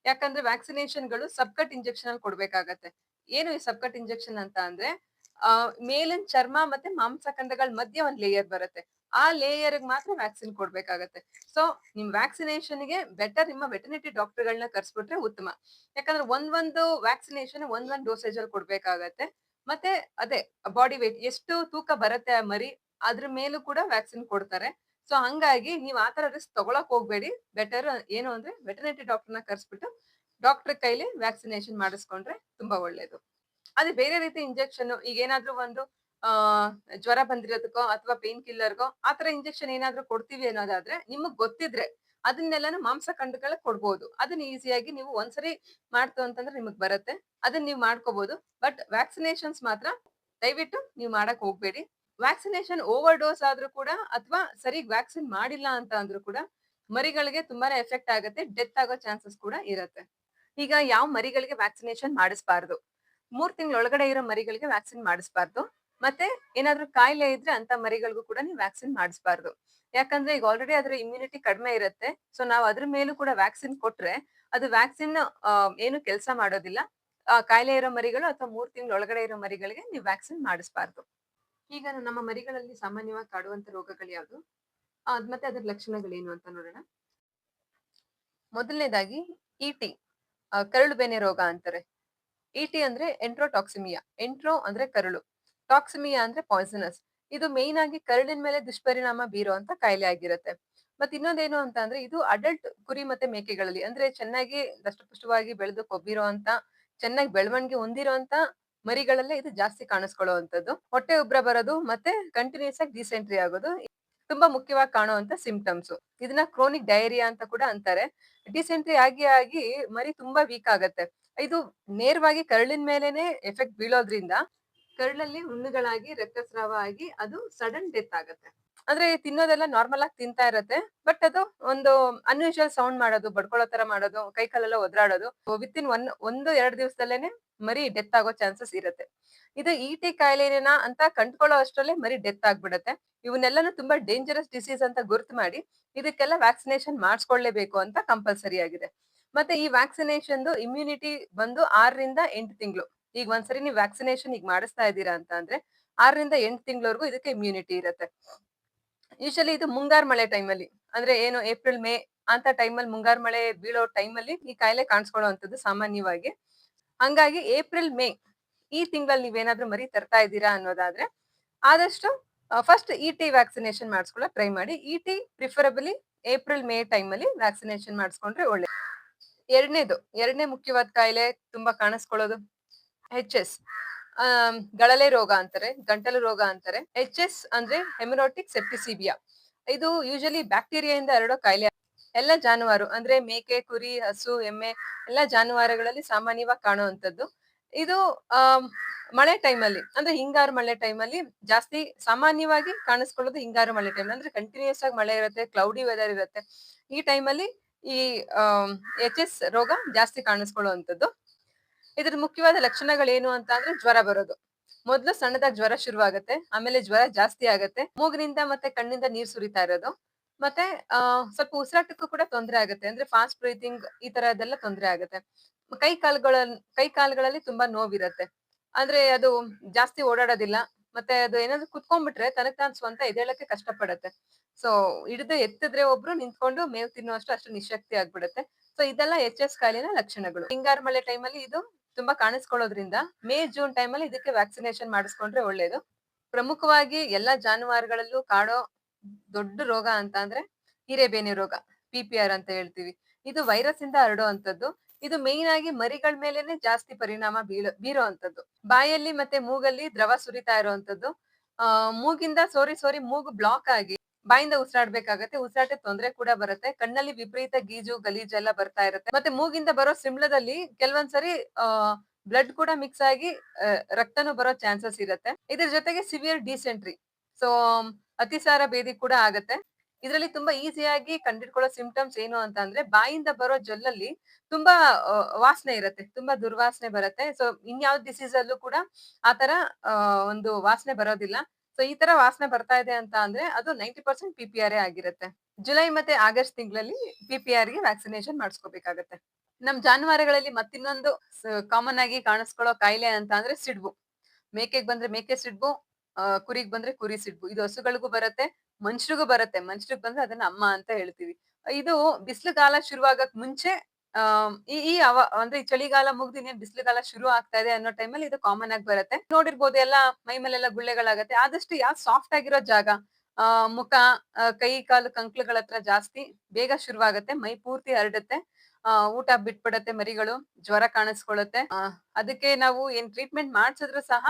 ಯಾಕಂದ್ರೆ ವ್ಯಾಕ್ಸಿನೇಷನ್ಗಳು ಸಬ್ಕಟ್ ಇಂಜೆಕ್ಷನ್ ಅಲ್ಲಿ ಕೊಡ್ಬೇಕಾಗತ್ತೆ. ಏನು ಈ ಸಬ್ಕಟ್ ಇಂಜೆಕ್ಷನ್ ಅಂತ ಅಂದ್ರೆ, ಮೇಲಿನ ಚರ್ಮ ಮತ್ತೆ ಮಾಂಸಖಂಡಗಳ ಮಧ್ಯೆ ಒಂದ್ ಲೇಯರ್ ಬರುತ್ತೆ. ಆ ಲೇಯರ್ ಮಾತ್ರ ವ್ಯಾಕ್ಸಿನ್ ಕೊಡ್ಬೇಕಾಗತ್ತೆ. ಸೊ ನಿಮ್ ವ್ಯಾಕ್ಸಿನೇಷನ್ ಗೆ ಬೆಟರ್ ನಿಮ್ಮ ವೆಟರ್ನಿಟಿ ಡಾಕ್ಟರ್ಗಳನ್ನ ಕರ್ಸ್ಬಿಟ್ರೆ ಉತ್ತಮ. ಯಾಕಂದ್ರೆ ಒಂದೊಂದು ವ್ಯಾಕ್ಸಿನೇಷನ್ ಒಂದೊಂದು ಡೋಸೇಜ್ ಅಲ್ಲಿ ಕೊಡ್ಬೇಕಾಗತ್ತೆ. ಮತ್ತೆ ಅದೇ ಬಾಡಿ ವೇಟ್ ಎಷ್ಟು ತೂಕ ಬರುತ್ತೆ ಆ ಮರಿ, ಅದ್ರ ಮೇಲೂ ಕೂಡ ವ್ಯಾಕ್ಸಿನ್ ಕೊಡ್ತಾರೆ. ಸೊ ಹಂಗಾಗಿ ನೀವ್ ಆತರ ರಿಸ್ಕ್ ತಗೊಳಕ್ ಹೋಗ್ಬೇಡಿ. ಬೆಟರ್ ಏನು ಅಂದ್ರೆ ವೆಟರ್ನಿಟಿ ಡಾಕ್ಟರ್ನ ಕರ್ಸ್ಬಿಟ್ಟು ಡಾಕ್ಟರ್ ಕೈಲಿ ವ್ಯಾಕ್ಸಿನೇಷನ್ ಮಾಡಿಸ್ಕೊಂಡ್ರೆ ತುಂಬಾ ಒಳ್ಳೇದು. ಅದೇ ಬೇರೆ ರೀತಿ ಇಂಜೆಕ್ಷನ್, ಈಗ ಏನಾದ್ರೂ ಒಂದು ಆ ಜ್ವರ ಬಂದಿರೋದಕ್ಕೋ ಅಥವಾ ಪೇನ್ ಕಿಲ್ಲರ್‌ಗೋ ಆತರ ಇಂಜೆಕ್ಷನ್ ಏನಾದ್ರು ಕೊಡ್ತೀವಿ ಅನ್ನೋದಾದ್ರೆ ನಿಮಗ್ ಗೊತ್ತಿದ್ರೆ ಅದನ್ನೆಲ್ಲಾನು ಮಾಂಸಖಂಡಗಳಿಗೆ ಕೊಡ್ಬೋದು. ಅದನ್ನ ಈಸಿಯಾಗಿ ನೀವು ಒಂದ್ಸರಿ ಮಾಡ್ತು ಅಂತಂದ್ರೆ ನಿಮಗ್ ಬರತ್ತೆ. ಅದನ್ನ ನೀವ್ ಮಾಡ್ಕೋಬಹುದು. ಬಟ್ ವ್ಯಾಕ್ಸಿನೇಷನ್ಸ್ ಮಾತ್ರ ದಯವಿಟ್ಟು ನೀವ್ ಮಾಡಕ್ ಹೋಗ್ಬೇಡಿ. ವ್ಯಾಕ್ಸಿನೇಷನ್ ಓವರ್ ಡೋಸ್ ಆದ್ರೂ ಕೂಡ ಅಥವಾ ಸರಿಗ್ ವ್ಯಾಕ್ಸಿನ್ ಮಾಡಿಲ್ಲ ಅಂತ ಅಂದ್ರೂ ಕೂಡ ಮರಿಗಳಿಗೆ ತುಂಬಾನೇ ಎಫೆಕ್ಟ್ ಆಗತ್ತೆ. ಡೆತ್ ಆಗೋ ಚಾನ್ಸಸ್ ಕೂಡ ಇರತ್ತೆ. ಈಗ ಯಾವ ಮರಿಗಳಿಗೆ ವ್ಯಾಕ್ಸಿನೇಷನ್ ಮಾಡಿಸ್ಬಾರ್ದು? 3 ತಿಂಗಳ ಒಳಗಡೆ ಇರೋ ಮರಿಗಳಿಗೆ ವ್ಯಾಕ್ಸಿನ್ ಮಾಡಿಸ್ಬಾರ್ದು. ಮತ್ತೆ ಏನಾದ್ರೂ ಕಾಯಿಲೆ ಇದ್ರೆ ಅಂತ ಮರಿಗಳಿಗೂ ಕೂಡ ನೀವು ವ್ಯಾಕ್ಸಿನ್ ಮಾಡಿಸ್ಬಾರ್ದು. ಯಾಕಂದ್ರೆ ಈಗ ಆಲ್ರೆಡಿ ಅದ್ರ ಇಮ್ಯುನಿಟಿ ಕಡಿಮೆ ಇರುತ್ತೆ. ಸೊ ನಾವ್ ಅದ್ರ ಮೇಲೂ ಕೂಡ ವ್ಯಾಕ್ಸಿನ್ ಕೊಟ್ರೆ ಅದು ವ್ಯಾಕ್ಸಿನ್ ಏನು ಕೆಲಸ ಮಾಡೋದಿಲ್ಲ. ಕಾಯಿಲೆ ಇರೋ ಮರಿಗಳು ಅಥವಾ 3 ತಿಂಗಳ ಒಳಗಡೆ ಇರೋ ಮರಿಗಳಿಗೆ ನೀವು ವ್ಯಾಕ್ಸಿನ್ ಮಾಡಿಸ್ಬಾರ್ದು. ಈಗ ನಮ್ಮ ಮರಿಗಳಲ್ಲಿ ಸಾಮಾನ್ಯವಾಗಿ ಕಾಡುವಂತ ರೋಗಗಳು ಯಾವುದು? ಮತ್ತೆ ಅದರ ಲಕ್ಷಣಗಳೇನು ಅಂತ ನೋಡೋಣ. ಮೊದಲನೇದಾಗಿ ಇಟಿ, ಕರಳು ಬೇನೆ ರೋಗ ಅಂತಾರೆ. ಇಟಿ ಅಂದ್ರೆ ಎಂಟ್ರೋಟಾಕ್ಸಿಮಿಯಾ. ಎಂಟ್ರೋ ಅಂದ್ರೆ ಕರಳು, ಟಾಕ್ಸಿಮಿಯಾ ಅಂದ್ರೆ ಪಾಯ್ಸನಸ್. ಇದು ಮೇನ್ ಆಗಿ ಕರಳಿನ ಮೇಲೆ ದುಷ್ಪರಿಣಾಮ ಬೀರುವಂತ ಕಾಯಿಲೆ ಆಗಿರುತ್ತೆ. ಮತ್ತೆ ಇನ್ನೊಂದೇನು ಅಂತ ಅಂದ್ರೆ ಇದು ಅಡಲ್ಟ್ ಕುರಿ ಮತ್ತೆ ಮೇಕೆಗಳಲ್ಲಿ ಅಂದ್ರೆ ಚೆನ್ನಾಗಿ ದಷ್ಟಪುಷ್ಟವಾಗಿ ಬೆಳೆದು ಕೊಬ್ಬಿರೋ ಅಂತ ಚೆನ್ನಾಗಿ ಬೆಳವಣಿಗೆ ಹೊಂದಿರುವಂತ ಮರಿಗಳಲ್ಲೇ ಇದು ಜಾಸ್ತಿ ಕಾಣಿಸ್ಕೊಳ್ಳುವಂತದ್ದು. ಹೊಟ್ಟೆ ಉಬ್ರ ಬರೋದು ಮತ್ತೆ ಕಂಟಿನ್ಯೂಸ್ ಆಗಿ ಡಿಸೆಂಟ್ರಿ ಆಗೋದು ತುಂಬಾ ಮುಖ್ಯವಾಗಿ ಕಾಣುವಂತ ಸಿಂಪ್ಟಮ್ಸ್. ಇದನ್ನ ಕ್ರೋನಿಕ್ ಡಯರಿಯಾ ಅಂತ ಕೂಡ ಅಂತಾರೆ. ಡಿಸೆಂಟ್ರಿ ಆಗಿ ಆಗಿ ಮರಿ ತುಂಬಾ ವೀಕ್ ಆಗತ್ತೆ. ಇದು ನೇರವಾಗಿ ಕರಳಿನ ಮೇಲೆನೆ ಎಫೆಕ್ಟ್ ಬೀಳೋದ್ರಿಂದ ಕರಳಲ್ಲಿ ಹುಣ್ಣುಗಳಾಗಿ ರಕ್ತಸ್ರಾವ ಆಗಿ ಅದು ಸಡನ್ ಡೆತ್ ಆಗತ್ತೆ. ಅಂದ್ರೆ ತಿನ್ನೋದೆಲ್ಲ ನಾರ್ಮಲ್ ಆಗಿ ತಿಂತಾ ಇರತ್ತೆ. ಬಟ್ ಅದು ಒಂದು ಅನ್ಯೂಶುವಲ್ ಸೌಂಡ್ ಮಾಡೋದು, ಬಡ್ಕೊಳ್ಳೋ ತರ ಮಾಡೋದು, ಕೈ ಕಾಲೆಲ್ಲ ಒದ್ರಾಡೋದು ವಿತಿನ್ 1-2 ದಿವಸದಲ್ಲೇನೆ ಮರಿ ಡೆತ್ ಆಗೋ ಚಾನ್ಸಸ್ ಇರತ್ತೆ. ಇದು ಇಟಿ ಕಾಯಿಲೆನ ಅಂತ ಕಂಡ್ಕೊಳ್ಳೋ ಅಷ್ಟ್ರಲ್ಲೇ ಮರಿ ಡೆತ್ ಆಗ್ಬಿಡತ್ತೆ. ಇವನ್ನೆಲ್ಲಾನು ತುಂಬಾ ಡೇಂಜರಸ್ ಡಿಸೀಸ್ ಅಂತ ಗುರ್ತು ಮಾಡಿ ಇದಕ್ಕೆಲ್ಲ ವ್ಯಾಕ್ಸಿನೇಷನ್ ಮಾಡಿಸ್ಕೊಳ್ಳೇಬೇಕು ಅಂತ ಕಂಪಲ್ಸರಿ ಆಗಿದೆ. ಮತ್ತೆ ಈ ವ್ಯಾಕ್ಸಿನೇಷನ್ ಇಮ್ಯುನಿಟಿ ಬಂದು 6ರಿಂದ 8 ತಿಂಗಳು. ಈಗ ಒಂದ್ಸರಿ ನೀವು ವ್ಯಾಕ್ಸಿನೇಷನ್ ಈಗ ಮಾಡಿಸ್ತಾ ಇದ್ದೀರಾ ಅಂತ ಅಂದ್ರೆ 6ರಿಂದ 8 ತಿಂಗಳವರೆಗೂ ಇದಕ್ಕೆ ಇಮ್ಯುನಿಟಿ ಇರುತ್ತೆ. ಯೂಶಲಿ ಇದು ಮುಂಗಾರು ಮಳೆ ಟೈಮಲ್ಲಿ ಅಂದ್ರೆ ಏನು ಏಪ್ರಿಲ್ ಮೇ ಅಂತ ಟೈಮಲ್ಲಿ ಮುಂಗಾರು ಮಳೆ ಬೀಳೋ ಟೈಮಲ್ಲಿ ಈ ಕಾಯಿಲೆ ಕಾಣಿಸ್ಕೊಳ್ಳುವಂಥದ್ದು ಸಾಮಾನ್ಯವಾಗಿ. ಹಂಗಾಗಿ ಏಪ್ರಿಲ್ ಮೇ ಈ ತಿಂಗಳಲ್ಲಿ ನೀವೇನಾದ್ರೂ ಮರಿ ತರ್ತಾ ಇದ್ದೀರಾ ಅನ್ನೋದಾದ್ರೆ ಆದಷ್ಟು ಫಸ್ಟ್ ಇಟಿ ವ್ಯಾಕ್ಸಿನೇಷನ್ ಮಾಡಿಸ್ಕೊಳ್ಳೋಕೆ ಟ್ರೈ ಮಾಡಿ. ಇಟಿ ಪ್ರಿಫರಬಲಿ ಏಪ್ರಿಲ್ ಮೇ ಟೈಮಲ್ಲಿ ವ್ಯಾಕ್ಸಿನೇಷನ್ ಮಾಡಿಸ್ಕೊಂಡ್ರೆ ಒಳ್ಳೇದು. ಎರಡನೇ ಮುಖ್ಯವಾದ ಕಾಯಿಲೆ ತುಂಬಾ ಕಾಣಿಸ್ಕೊಳ್ಳೋದು ಎಚ್.ಎಸ್. ಗಳಲೆ ರೋಗ ಅಂತಾರೆ, ಗಂಟಲು ರೋಗ ಅಂತಾರೆ. ಎಚ್.ಎಸ್ ಅಂದ್ರೆ ಹೆಮರಾಟಿಕ್ ಸೆಪ್ಟಿಸಿಮಿಯಾ. ಇದು ಯೂಶಲಿ ಬ್ಯಾಕ್ಟೀರಿಯಾದಿಂದ ಹರಡೋ ಕಾಯಿಲೆ. ಎಲ್ಲ ಜಾನುವಾರು ಅಂದ್ರೆ ಮೇಕೆ, ಕುರಿ, ಹಸು, ಎಮ್ಮೆ ಎಲ್ಲ ಜಾನುವಾರುಗಳಲ್ಲಿ ಸಾಮಾನ್ಯವಾಗಿ ಕಾಣುವಂತದ್ದು. ಇದು ಮಳೆ ಟೈಮಲ್ಲಿ ಅಂದ್ರೆ ಹಿಂಗಾರು ಮಳೆ ಟೈಮಲ್ಲಿ ಜಾಸ್ತಿ ಸಾಮಾನ್ಯವಾಗಿ ಕಾಣಿಸ್ಕೊಳ್ಳೋದು ಹಿಂಗಾರು ಮಳೆ ಟೈಮ್ ಅಂದ್ರೆ ಕಂಟಿನ್ಯೂಸ್ ಆಗಿ ಮಳೆ ಇರುತ್ತೆ, ಕ್ಲೌಡಿ ವೆದರ್ ಇರುತ್ತೆ. ಈ ಟೈಮಲ್ಲಿ ಈ ಎಚ್.ಎಸ್ ರೋಗ ಜಾಸ್ತಿ ಕಾಣಿಸ್ಕೊಳ್ಳುವಂಥದ್ದು. ಇದ್ರ ಮುಖ್ಯವಾದ ಲಕ್ಷಣಗಳೇನು ಅಂತ ಅಂದ್ರೆ ಜ್ವರ ಬರೋದು. ಮೊದ್ಲು ಸಣ್ಣದಾಗಿ ಜ್ವರ ಶುರುವಾಗತ್ತೆ, ಆಮೇಲೆ ಜ್ವರ ಜಾಸ್ತಿ ಆಗತ್ತೆ, ಮೂಗಿನಿಂದ ಮತ್ತೆ ಕಣ್ಣಿಂದ ನೀರ್ ಸುರಿತಾ ಇರೋದು, ಮತ್ತೆ ಸ್ವಲ್ಪ ಉಸಿರಾಟಕ್ಕೂ ಕೂಡ ತೊಂದರೆ ಆಗುತ್ತೆ ಅಂದ್ರೆ ಫಾಸ್ಟ್ ಬ್ರೀತಿಂಗ್ ಈ ತರದೆಲ್ಲ ತೊಂದರೆ ಆಗುತ್ತೆ. ಕೈ ಕಾಲುಗಳಲ್ಲಿ ತುಂಬಾ ನೋವಿರತ್ತೆ. ಅಂದ್ರೆ ಅದು ಜಾಸ್ತಿ ಓಡಾಡೋದಿಲ್ಲ. ಮತ್ತೆ ಅದು ಏನಾದ್ರು ಕುತ್ಕೊಂಡ್ಬಿಟ್ರೆ ತನಗ್ ತಾನು ಸ್ವಂತ ಎದ್ದೇಳಕ್ಕೆ ಕಷ್ಟ ಪಡತ್ತೆ. ಸೊ ಹಿಡಿದು ಎತ್ತಿದ್ರೆ ಒಬ್ರು ನಿಂತ್ಕೊಂಡು ಮೇವು ತಿನ್ನುವಷ್ಟು ಅಷ್ಟು ನಿಶಕ್ತಿ ಆಗ್ಬಿಡುತ್ತೆ. ಸೊ ಇದೆಲ್ಲ ಎಚ್.ಎಸ್ ಕಾಯಿಲೆನ ಲಕ್ಷಣಗಳು. ಹಿಂಗಾರು ಮಳೆ ಟೈಮಲ್ಲಿ ಇದು ತುಂಬಾ ಕಾಣಿಸ್ಕೊಳ್ಳೋದ್ರಿಂದ ಮೇ ಜೂನ್ ಟೈಮಲ್ಲಿ ಇದಕ್ಕೆ ವ್ಯಾಕ್ಸಿನೇಷನ್ ಮಾಡಿಸ್ಕೊಂಡ್ರೆ ಒಳ್ಳೇದು. ಪ್ರಮುಖವಾಗಿ ಎಲ್ಲಾ ಜಾನುವಾರುಗಳಲ್ಲೂ ಕಾಡೋ ದೊಡ್ಡ ರೋಗ ಅಂತ ಅಂದ್ರೆ ಹಿರೇಬೇನೆ ರೋಗ, ಪಿಪಿಆರ್ ಅಂತ ಹೇಳ್ತೀವಿ. ಇದು ವೈರಸ್ ಇಂದ ಹರಡುವಂತದ್ದು. ಇದು ಮೇನ್ ಆಗಿ ಮರಿಗಳ ಮೇಲೆನೆ ಜಾಸ್ತಿ ಪರಿಣಾಮ ಬೀರೋ ಅಂತದ್ದು. ಬಾಯಲ್ಲಿ ಮತ್ತೆ ಮೂಗಲ್ಲಿ ದ್ರವ ಸುರಿತಾ ಇರುವಂತದ್ದು. ಮೂಗಿಂದ ಸೋರಿ ಮೂಗು ಬ್ಲಾಕ್ ಆಗಿ ಬಾಯಿಂದ ಉಸಿರಾಡ್ಬೇಕಾಗತ್ತೆ. ಉಸಿರಾಟಕ್ಕೆ ತೊಂದರೆ ಕೂಡ ಬರುತ್ತೆ. ಕಣ್ಣಲ್ಲಿ ವಿಪರೀತ ಗೀಜು ಗಲೀಜು ಎಲ್ಲ ಬರ್ತಾ ಇರುತ್ತೆ. ಮತ್ತೆ ಮೂಗಿಂದ ಬರೋ ಸಿಂಬಳದಲ್ಲಿ ಕೆಲವೊಂದ್ಸರಿ ಬ್ಲಡ್ ಕೂಡ ಮಿಕ್ಸ್ ಆಗಿ ರಕ್ತನೂ ಬರೋ ಚಾನ್ಸಸ್ ಇರುತ್ತೆ. ಇದ್ರ ಜೊತೆಗೆ ಸಿವಿಯರ್ ಡಿಸೆಂಟ್ರಿ, ಸೊ ಅತಿಸಾರ ಭೇದಿ ಕೂಡ ಆಗತ್ತೆ. ಇದರಲ್ಲಿ ತುಂಬಾ ಈಸಿಯಾಗಿ ಕಂಡಿಡ್ಕೊಳ್ಳೋ ಸಿಂಪ್ಟಮ್ಸ್ ಏನು ಅಂತ ಅಂದ್ರೆ ಬಾಯಿಂದ ಬರೋ ಜೊಲ್ಲಲ್ಲಿ ತುಂಬಾ ವಾಸನೆ ಇರುತ್ತೆ, ತುಂಬಾ ದುರ್ವಾಸನೆ ಬರುತ್ತೆ. ಸೊ ಇನ್ಯಾವ ಡಿಸೀಸ್ ಅಲ್ಲೂ ಕೂಡ ಆತರ ಒಂದು ವಾಸನೆ ಬರೋದಿಲ್ಲ. ಸೊ ಈ ತರ ವಾಸನೆ ಬರ್ತಾ ಇದೆ ಅಂತ ಅಂದ್ರೆ ಅದು 90% ಪಿಪಿಆರ್ ಆಗಿರುತ್ತೆ. ಜುಲೈ ಮತ್ತೆ ಆಗಸ್ಟ್ ತಿಂಗಳಲ್ಲಿ ಪಿಪಿಆರ್ ಗೆ ವ್ಯಾಕ್ಸಿನೇಷನ್ ಮಾಡಿಸ್ಕೋಬೇಕಾಗತ್ತೆ. ನಮ್ ಜಾನುವಾರುಗಳಲ್ಲಿ ಮತ್ತಿನ್ನೊಂದು ಕಾಮನ್ ಆಗಿ ಕಾಣಿಸ್ಕೊಳ್ಳೋ ಕಾಯಿಲೆ ಅಂತ ಅಂದ್ರೆ ಸಿಡ್ಬು. ಮೇಕೆಗ್ ಬಂದ್ರೆ ಮೇಕೆ ಸಿಡ್ಬು, ಕುರಿಗ್ ಬಂದ್ರೆ ಕುರಿ ಸಿಡ್ಬು. ಇದು ಹಸುಗಳಿಗೂ ಬರುತ್ತೆ, ಮನುಷ್ಯರಿಗೂ ಬರುತ್ತೆ. ಮನುಷ್ಯರಿಗ್ ಬಂದ್ರೆ ಅದನ್ನ ಅಮ್ಮ ಅಂತ ಹೇಳ್ತೀವಿ. ಇದು ಬಿಸಿಲುಗಾಲ ಶುರುವಾಗಕ್ ಮುಂಚೆ ಅಂದ್ರೆ ಈ ಚಳಿಗಾಲ ಮುಗ್ದು ಇನ್ನೇನ್ ಬಿಸಿಲುಗಾಲ ಶುರು ಆಗ್ತಾ ಇದೆ ಅನ್ನೋ ಟೈಮಲ್ಲಿ ಇದು ಕಾಮನ್ ಆಗಿ ಬರುತ್ತೆ. ನೋಡಿರ್ಬೋದು ಎಲ್ಲ ಮೈ ಮೇಲೆಲ್ಲ ಗುಳ್ಳೆಗಳಾಗತ್ತೆ. ಆದಷ್ಟು ಯಾವ್ ಸಾಫ್ಟ್ ಆಗಿರೋ ಜಾಗ, ಮುಖ, ಕೈ ಕಾಲು ಕಂಕ್ಳುಗಳ ಹತ್ರ ಜಾಸ್ತಿ ಬೇಗ ಶುರುವಾಗತ್ತೆ, ಮೈ ಪೂರ್ತಿ ಹರಡುತ್ತೆ. ಊಟ ಬಿಟ್ಬಿಡತ್ತೆ ಮರಿಗಳು, ಜ್ವರ ಕಾಣಿಸ್ಕೊಳ್ಳುತ್ತೆ. ಅದಕ್ಕೆ ನಾವು ಏನ್ ಟ್ರೀಟ್ಮೆಂಟ್ ಮಾಡ್ಸಿದ್ರು ಸಹ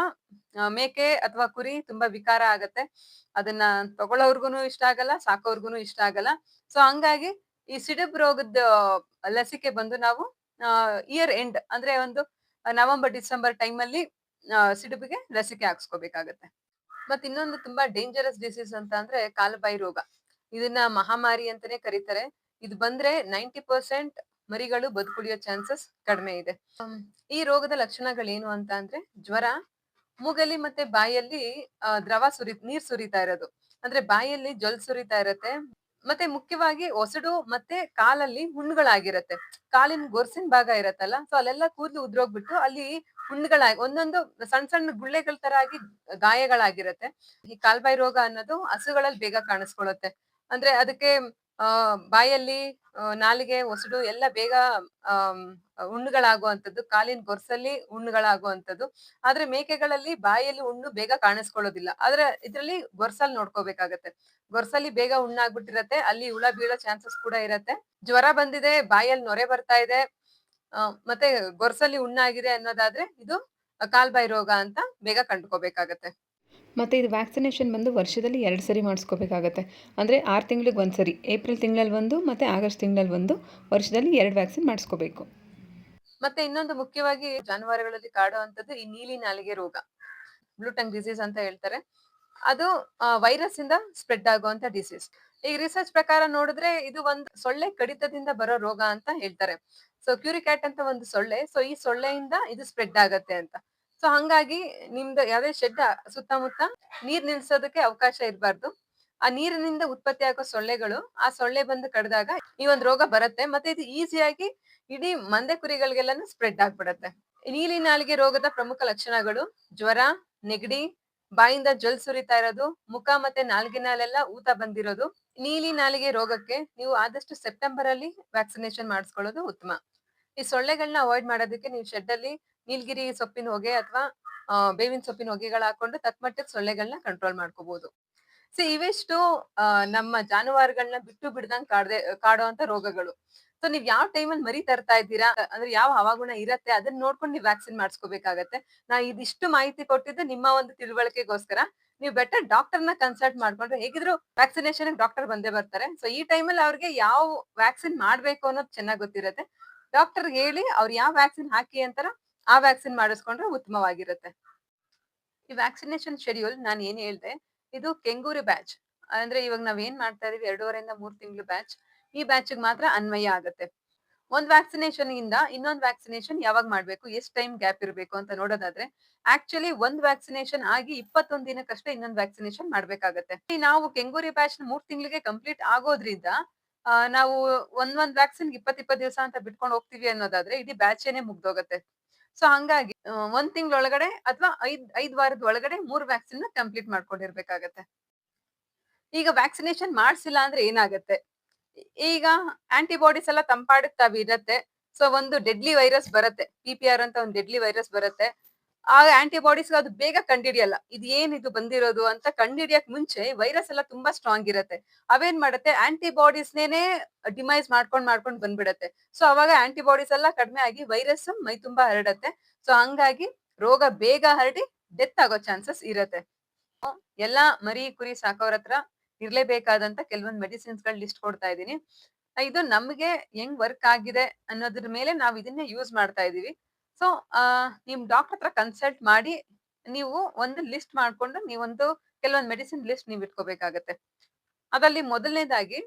ಮೇಕೆ ಅಥವಾ ಕುರಿ ತುಂಬಾ ವಿಕಾರ ಆಗತ್ತೆ. ಅದನ್ನ ತಗೊಳ್ಳೋರ್ಗುನು ಇಷ್ಟ ಆಗಲ್ಲ, ಸಾಕೋರ್ಗುನು ಇಷ್ಟ ಆಗಲ್ಲ. ಸೊ ಹಂಗಾಗಿ ಈ ಸಿಡುಬು ರೋಗದ ಲಸಿಕೆ ಬಂದು ನಾವು ಇಯರ್ ಎಂಡ್ ಅಂದ್ರೆ ಒಂದು ನವೆಂಬರ್, ಡಿಸೆಂಬರ್ ಟೈಮಲ್ಲಿ ಸಿಡುಬಿಗೆ ಲಸಿಕೆ ಹಾಕ್ಸ್ಕೋಬೇಕಾಗತ್ತೆ. ಮತ್ತ್ ಇನ್ನೊಂದು ತುಂಬಾ ಡೇಂಜರಸ್ ಡಿಸೀಸ್ ಅಂತ ಅಂದ್ರೆ ಕಾಲುಬಾಯಿ ರೋಗ. ಇದನ್ನ ಮಹಾಮಾರಿ ಅಂತಾನೆ ಕರೀತಾರೆ. ಇದು ಬಂದ್ರೆ 90% ಮರಿಗಳು ಬದುಕುಳಿಯೋ ಚಾನ್ಸಸ್ ಕಡಿಮೆ ಇದೆ. ಈ ರೋಗದ ಲಕ್ಷಣಗಳೇನು ಅಂತ ಅಂದ್ರೆ ಜ್ವರ, ಮೂಗಲ್ಲಿ ಮತ್ತೆ ಬಾಯಲ್ಲಿ ನೀರ್ ಸುರಿತಾ ಇರೋದು. ಅಂದ್ರೆ ಬಾಯಲ್ಲಿ ಜೊಲ್ ಸುರಿತಾ ಇರತ್ತೆ. ಮತ್ತೆ ಮುಖ್ಯವಾಗಿ ಒಸಡು ಮತ್ತೆ ಕಾಲಲ್ಲಿ ಹುಣ್ಣುಗಳಾಗಿರತ್ತೆ. ಕಾಲಿನ ಗೊರ್ಸಿನ ಭಾಗ ಇರತ್ತಲ್ಲ, ಸೊ ಅಲ್ಲೆಲ್ಲ ಕೂದ್ಲು ಉದ್ರೋಗ್ಬಿಟ್ಟು ಅಲ್ಲಿ ಒಂದೊಂದು ಸಣ್ಣ ಸಣ್ಣ ಗುಳ್ಳೆಗಳ ತರ ಆಗಿ ಗಾಯಗಳಾಗಿರತ್ತೆ. ಈ ಕಾಲ್ಬಾಯಿ ರೋಗ ಅನ್ನೋದು ಹಸುಗಳಲ್ಲಿ ಬೇಗ ಕಾಣಿಸ್ಕೊಳ್ಳುತ್ತೆ. ಅಂದ್ರೆ ಅದಕ್ಕೆ ಬಾಯಲ್ಲಿ ನಾಲಿಗೆ, ಒಸಡು ಎಲ್ಲ ಬೇಗ ಆಮ್ ಹುಣ್ಣುಗಳಾಗುವಂಥದ್ದು, ಕಾಲಿನ ಗೊರ್ಸಲ್ಲಿ ಹುಣ್ಣುಗಳಾಗುವಂಥದ್ದು. ಆದ್ರೆ ಮೇಕೆಗಳಲ್ಲಿ ಬಾಯಲ್ಲಿ ಹುಣ್ಣು ಬೇಗ ಕಾಣಿಸ್ಕೊಳ್ಳೋದಿಲ್ಲ. ಆದ್ರೆ ಇದ್ರಲ್ಲಿ ಗೊರ್ಸಲ್ಲಿ ನೋಡ್ಕೋಬೇಕಾಗತ್ತೆ. ಗೊರ್ಸಲ್ಲಿ ಬೇಗ ಹುಣ್ಣಾಗ್ಬಿಟ್ಟಿರತ್ತೆ. ಅಲ್ಲಿ ಹುಳ ಬೀಳೋ ಚಾನ್ಸಸ್ ಕೂಡ ಇರತ್ತೆ. ಜ್ವರ ಬಂದಿದೆ, ಬಾಯಲ್ಲಿ ನೊರೆ ಬರ್ತಾ ಇದೆ, ಮತ್ತೆ ಗೊರ್ಸಲ್ಲಿ ಹುಣ್ಣಾಗಿದೆ ಅನ್ನೋದಾದ್ರೆ ಇದು ಕಾಲ್ಬಾಯಿ ರೋಗ ಅಂತ ಬೇಗ ಕಂಡ್ಕೋಬೇಕಾಗತ್ತೆ. ಮತ್ತು ಇದು ವ್ಯಾಕ್ಸಿನೇಷನ್ ಬಂದು ವರ್ಷದಲ್ಲಿ 2 ಸರಿ ಮಾಡಿಸ್ಕೋಬೇಕಾಗತ್ತೆ. ಅಂದರೆ 6 ತಿಂಗಳಿಗೆ 1 ಸರಿ, ಏಪ್ರಿಲ್ ತಿಂಗಳಲ್ಲಿ 1 ಮತ್ತು ಆಗಸ್ಟ್ ತಿಂಗಳಲ್ಲಿ 1, ವರ್ಷದಲ್ಲಿ 2 ವ್ಯಾಕ್ಸಿನ್ ಮಾಡಿಸ್ಕೋಬೇಕು. ಮತ್ತೆ ಇನ್ನೊಂದು ಮುಖ್ಯವಾಗಿ ಜಾನುವಾರುಗಳಲ್ಲಿ ಕಾಡುವಂಥದ್ದು ಈ ನೀಲಿ ನಾಲಿಗೆ ರೋಗ, ಬ್ಲೂ ಟಂಗ್ ಡಿಸೀಸ್ ಅಂತ ಹೇಳ್ತಾರೆ. ಅದು ವೈರಸ್ ಇಂದ ಸ್ಪ್ರೆಡ್ ಆಗುವಂತ ಡಿಸೀಸ್. ಈ ರಿಸರ್ಚ್ ಪ್ರಕಾರ ನೋಡಿದ್ರೆ ಇದು ಒಂದು ಸೊಳ್ಳೆ ಕಡಿತದಿಂದ ಬರೋ ರೋಗ ಅಂತ ಹೇಳ್ತಾರೆ. ಸೊ ಕ್ಯೂರಿಕ್ಯಾಟ್ ಅಂತ ಒಂದು ಸೊಳ್ಳೆ, ಸೊ ಈ ಸೊಳ್ಳೆಯಿಂದ ಇದು ಸ್ಪ್ರೆಡ್ ಆಗತ್ತೆ ಅಂತ. ಸೊ ಹಂಗಾಗಿ ನಿಮ್ದು ಯಾವ್ದೇ ಶೆಡ್ ಸುತ್ತಮುತ್ತ ನೀರ್ ನಿಲ್ಸೋದಕ್ಕೆ ಅವಕಾಶ ಇರಬಾರ್ದು. ಆ ನೀರಿನಿಂದ ಉತ್ಪತ್ತಿ ಆಗೋ ಸೊಳ್ಳೆಗಳು ಆ ಸೊಳ್ಳೆ ಬಂದು ಕಡ್ದಾಗ ಈ ಒಂದ್ ರೋಗ ಬರುತ್ತೆ. ಮತ್ತೆ ಇದು ಈಸಿಯಾಗಿ ಇಡೀ ಮಂದೆ ಕುರಿಗಳಿಗೆಲ್ಲಾನು ಸ್ಪ್ರೆಡ್ ಆಗ್ಬಿಡತ್ತೆ. ನೀಲಿ ನಾಲಿಗೆ ರೋಗದ ಪ್ರಮುಖ ಲಕ್ಷಣಗಳು ಜ್ವರ, ನೆಗಡಿ, ಬಾಯಿಂದ ಜೊಲ್ ಸುರಿತಾ ಇರೋದು, ಮುಖ ಮತ್ತೆ ನಾಲ್ಗಿನಲ್ಲೆಲ್ಲ ಊತ ಬಂದಿರೋದು. ನೀಲಿ ನಾಲಿಗೆ ರೋಗಕ್ಕೆ ನೀವು ಆದಷ್ಟು ಸೆಪ್ಟೆಂಬರ್ ಅಲ್ಲಿ ವ್ಯಾಕ್ಸಿನೇಷನ್ ಮಾಡಿಸ್ಕೊಳ್ಳೋದು ಉತ್ತಮ. ಈ ಸೊಳ್ಳೆಗಳನ್ನ ಅವಾಯ್ಡ್ ಮಾಡೋದಕ್ಕೆ ನೀವು ಶೆಡ್ ಅಲ್ಲಿ ನೀಲಗಿರಿ ಸೊಪ್ಪಿನ ಹೊಗೆ ಅಥವಾ ಬೇವಿನ ಸೊಪ್ಪಿನ ಹೊಗೆಗಳು ಹಾಕೊಂಡು ತಕ್ಕಮಟ್ಟದ ಸೊಳ್ಳೆಗಳನ್ನ ಕಂಟ್ರೋಲ್ ಮಾಡ್ಕೋಬಹುದು. ಇವೆಷ್ಟು ನಮ್ಮ ಜಾನುವಾರುಗಳನ್ನ ಬಿಟ್ಟು ಬಿಡ್ದಂಗ್ ಕಾಡುವಂತ ರೋಗಗಳು. ಸೊ ನೀವ್ ಯಾವ ಟೈಮಲ್ಲಿ ಮರಿ ತರ್ತಾ ಇದ್ದೀರಾ ಅಂದ್ರೆ ಯಾವ ಹವಾಗುಣ ಇರತ್ತೆ ಅದನ್ನ ನೋಡ್ಕೊಂಡು ನೀವ್ ವ್ಯಾಕ್ಸಿನ್ ಮಾಡಿಸ್ಕೋಬೇಕಾಗತ್ತೆ. ನಾ ಇದಿಷ್ಟು ಮಾಹಿತಿ ಕೊಟ್ಟಿದ್ದು ನಿಮ್ಮ ಒಂದು ತಿಳುವಳಿಕೆಗೋಸ್ಕರ. ನೀವು ಬೆಟರ್ ಡಾಕ್ಟರ್ನ ಕನ್ಸಲ್ಟ್ ಮಾಡ್ಕೊಂಡ್ರೆ ಹೇಗಿದ್ರು ವ್ಯಾಕ್ಸಿನೇಷನ್ ಡಾಕ್ಟರ್ ಬಂದೇ ಬರ್ತಾರೆ. ಸೊ ಈ ಟೈಮಲ್ಲಿ ಅವ್ರಿಗೆ ಯಾವ ವ್ಯಾಕ್ಸಿನ್ ಮಾಡ್ಬೇಕು ಅನ್ನೋದು ಚೆನ್ನಾಗ್ ಗೊತ್ತಿರತ್ತೆ. ಡಾಕ್ಟರ್ ಹೇಳಿ ಅವ್ರು ಯಾವ ವ್ಯಾಕ್ಸಿನ್ ಹಾಕಿ ಅಂತಾರ ಆ ವ್ಯಾಕ್ಸಿನ್ ಮಾಡಿಸ್ಕೊಂಡ್ರೆ ಉತ್ತಮವಾಗಿರುತ್ತೆ. ಈ ವ್ಯಾಕ್ಸಿನೇಷನ್ ಶೆಡ್ಯೂಲ್ ನಾನು ಏನ್ ಹೇಳ್ದೆ, ಇದು ಕೆಂಗೂರು ಬ್ಯಾಚ್. ಅಂದ್ರೆ ಇವಾಗ ನಾವ್ ಏನ್ ಮಾಡ್ತಾ ಇದೀವಿ 2.5 ಇಂದ 3 ತಿಂಗಳು ಬ್ಯಾಚ್. ಈ ಬ್ಯಾಚ್ ಮಾತ್ರ ಅನ್ವಯ ಆಗತ್ತೆ. ಒಂದ್ ವ್ಯಾಕ್ಸಿನೇಷನ್ ಇಂದ ಇನ್ನೊಂದ್ ವ್ಯಾಕ್ಸಿನೇಷನ್ ಯಾವಾಗ ಮಾಡ್ಬೇಕು, ಎಷ್ಟ್ ಟೈಮ್ ಗ್ಯಾಪ್ ಇರಬೇಕು ಅಂತ ನೋಡೋದಾದ್ರೆ ಆಕ್ಚುಲಿ ಒಂದ್ ವ್ಯಾಕ್ಸಿನೇಷನ್ ಆಗಿ 21 ದಿನಕ್ಕಷ್ಟೇ ಇನ್ನೊಂದ್ ವ್ಯಾಕ್ಸಿನೇಷನ್ ಮಾಡ್ಬೇಕಾಗತ್ತೆ. ನಾವು ಕೆಂಗೂರಿ ಬ್ಯಾಚ್ 3 ತಿಂಗಳಿಗೆ ಕಂಪ್ಲೀಟ್ ಆಗೋದ್ರಿಂದ ನಾವು ಒಂದ್ ವ್ಯಾಕ್ಸಿನ್ 20 ದಿವಸ ಅಂತ ಬಿಟ್ಕೊಂಡು ಹೋಗ್ತೀವಿ ಅನ್ನೋದಾದ್ರೆ ಇಡೀ ಬ್ಯಾಚೇನೆ ಮುಗ್ದೋಗತ್ತೆ. ಸೊ ಹಂಗಾಗಿ 1 ತಿಂಗಳೊಳಗಡೆ ಅಥವಾ 5 ವಾರದ ಒಳಗಡೆ 3 ವ್ಯಾಕ್ಸಿನ್ ಕಂಪ್ಲೀಟ್ ಮಾಡ್ಕೊಂಡಿರ್ಬೇಕಾಗತ್ತೆ. ಈಗ ವ್ಯಾಕ್ಸಿನೇಷನ್ ಮಾಡ್ಸಿಲ್ಲ ಅಂದ್ರೆ ಏನಾಗತ್ತೆ, ಈಗ ಆಂಟಿಬಾಡೀಸ್ ಎಲ್ಲ ತಂಪಾಡಕ್ ತಾವ್ ಇರತ್ತೆ. ಸೊ ಒಂದು ಡೆಡ್ಲಿ ವೈರಸ್ ಬರತ್ತೆ, PPR ಅಂತ ಒಂದು ಡೆಡ್ಲಿ ವೈರಸ್ ಬರತ್ತೆ. ಆ ಆಂಟಿಬಾಡೀಸ್ ಅದು ಬೇಗ ಕಂಡಿಡಿಯಲ್ಲ, ಇದು ಏನಿದು ಬಂದಿರೋದು ಅಂತ ಕಂಡಿಡಿಯಕ್ ಮುಂಚೆ ವೈರಸ್ ಎಲ್ಲ ತುಂಬಾ ಸ್ಟ್ರಾಂಗ್ ಇರತ್ತೆ. ಅವೇನ್ ಮಾಡತ್ತೆ, ಆಂಟಿಬಾಡೀಸ್ನೇನೆ ಡಿಮೈಸ್ ಮಾಡ್ಕೊಂಡ್ ಬಂದ್ಬಿಡತ್ತೆ. ಸೊ ಅವಾಗ ಆಂಟಿಬಾಡೀಸ್ ಎಲ್ಲ ಕಡಿಮೆ ಆಗಿ ವೈರಸ್ ಮೈ ತುಂಬಾ ಹರಡತ್ತೆ. ಸೊ ಹಂಗಾಗಿ ರೋಗ ಬೇಗ ಹರಡಿ ಡೆತ್ ಆಗೋ ಚಾನ್ಸಸ್ ಇರತ್ತೆ. ಎಲ್ಲಾ ಮರಿ ಕುರಿ ಸಾಕೋರ್ ಹತ್ರ ಇರ್ಲೇಬೇಕಾದಂತ ಕೆಲವೊಂದ್ ಮೆಡಿಸಿನ್ಸ್ ಗಳ ಲಿಸ್ಟ್ ಕೊಡ್ತಾ ಇದೀನಿ. ಇದು ನಮ್ಗೆ ಹೆಂಗ್ ವರ್ಕ್ ಆಗಿದೆ ಅನ್ನೋದ್ರ ಮೇಲೆ ನಾವ್ ಇದನ್ನೇ ಯೂಸ್ ಮಾಡ್ತಾ ಇದೀವಿ. ಸೊ ನಿಮ್ ಡಾಕ್ಟರ್ ಹತ್ರ ಕನ್ಸಲ್ಟ್ ಮಾಡಿ ನೀವು ಒಂದು ಲಿಸ್ಟ್ ಮಾಡ್ಕೊಂಡು ನೀವೊಂದು ಕೆಲವೊಂದ್ ಮೆಡಿಸಿನ್ ಲಿಸ್ಟ್ ನೀವ್ ಇಟ್ಕೋಬೇಕಾಗತ್ತೆ. ಅದ್ರಲ್ಲಿ ಮೊದಲನೇದಾಗಿ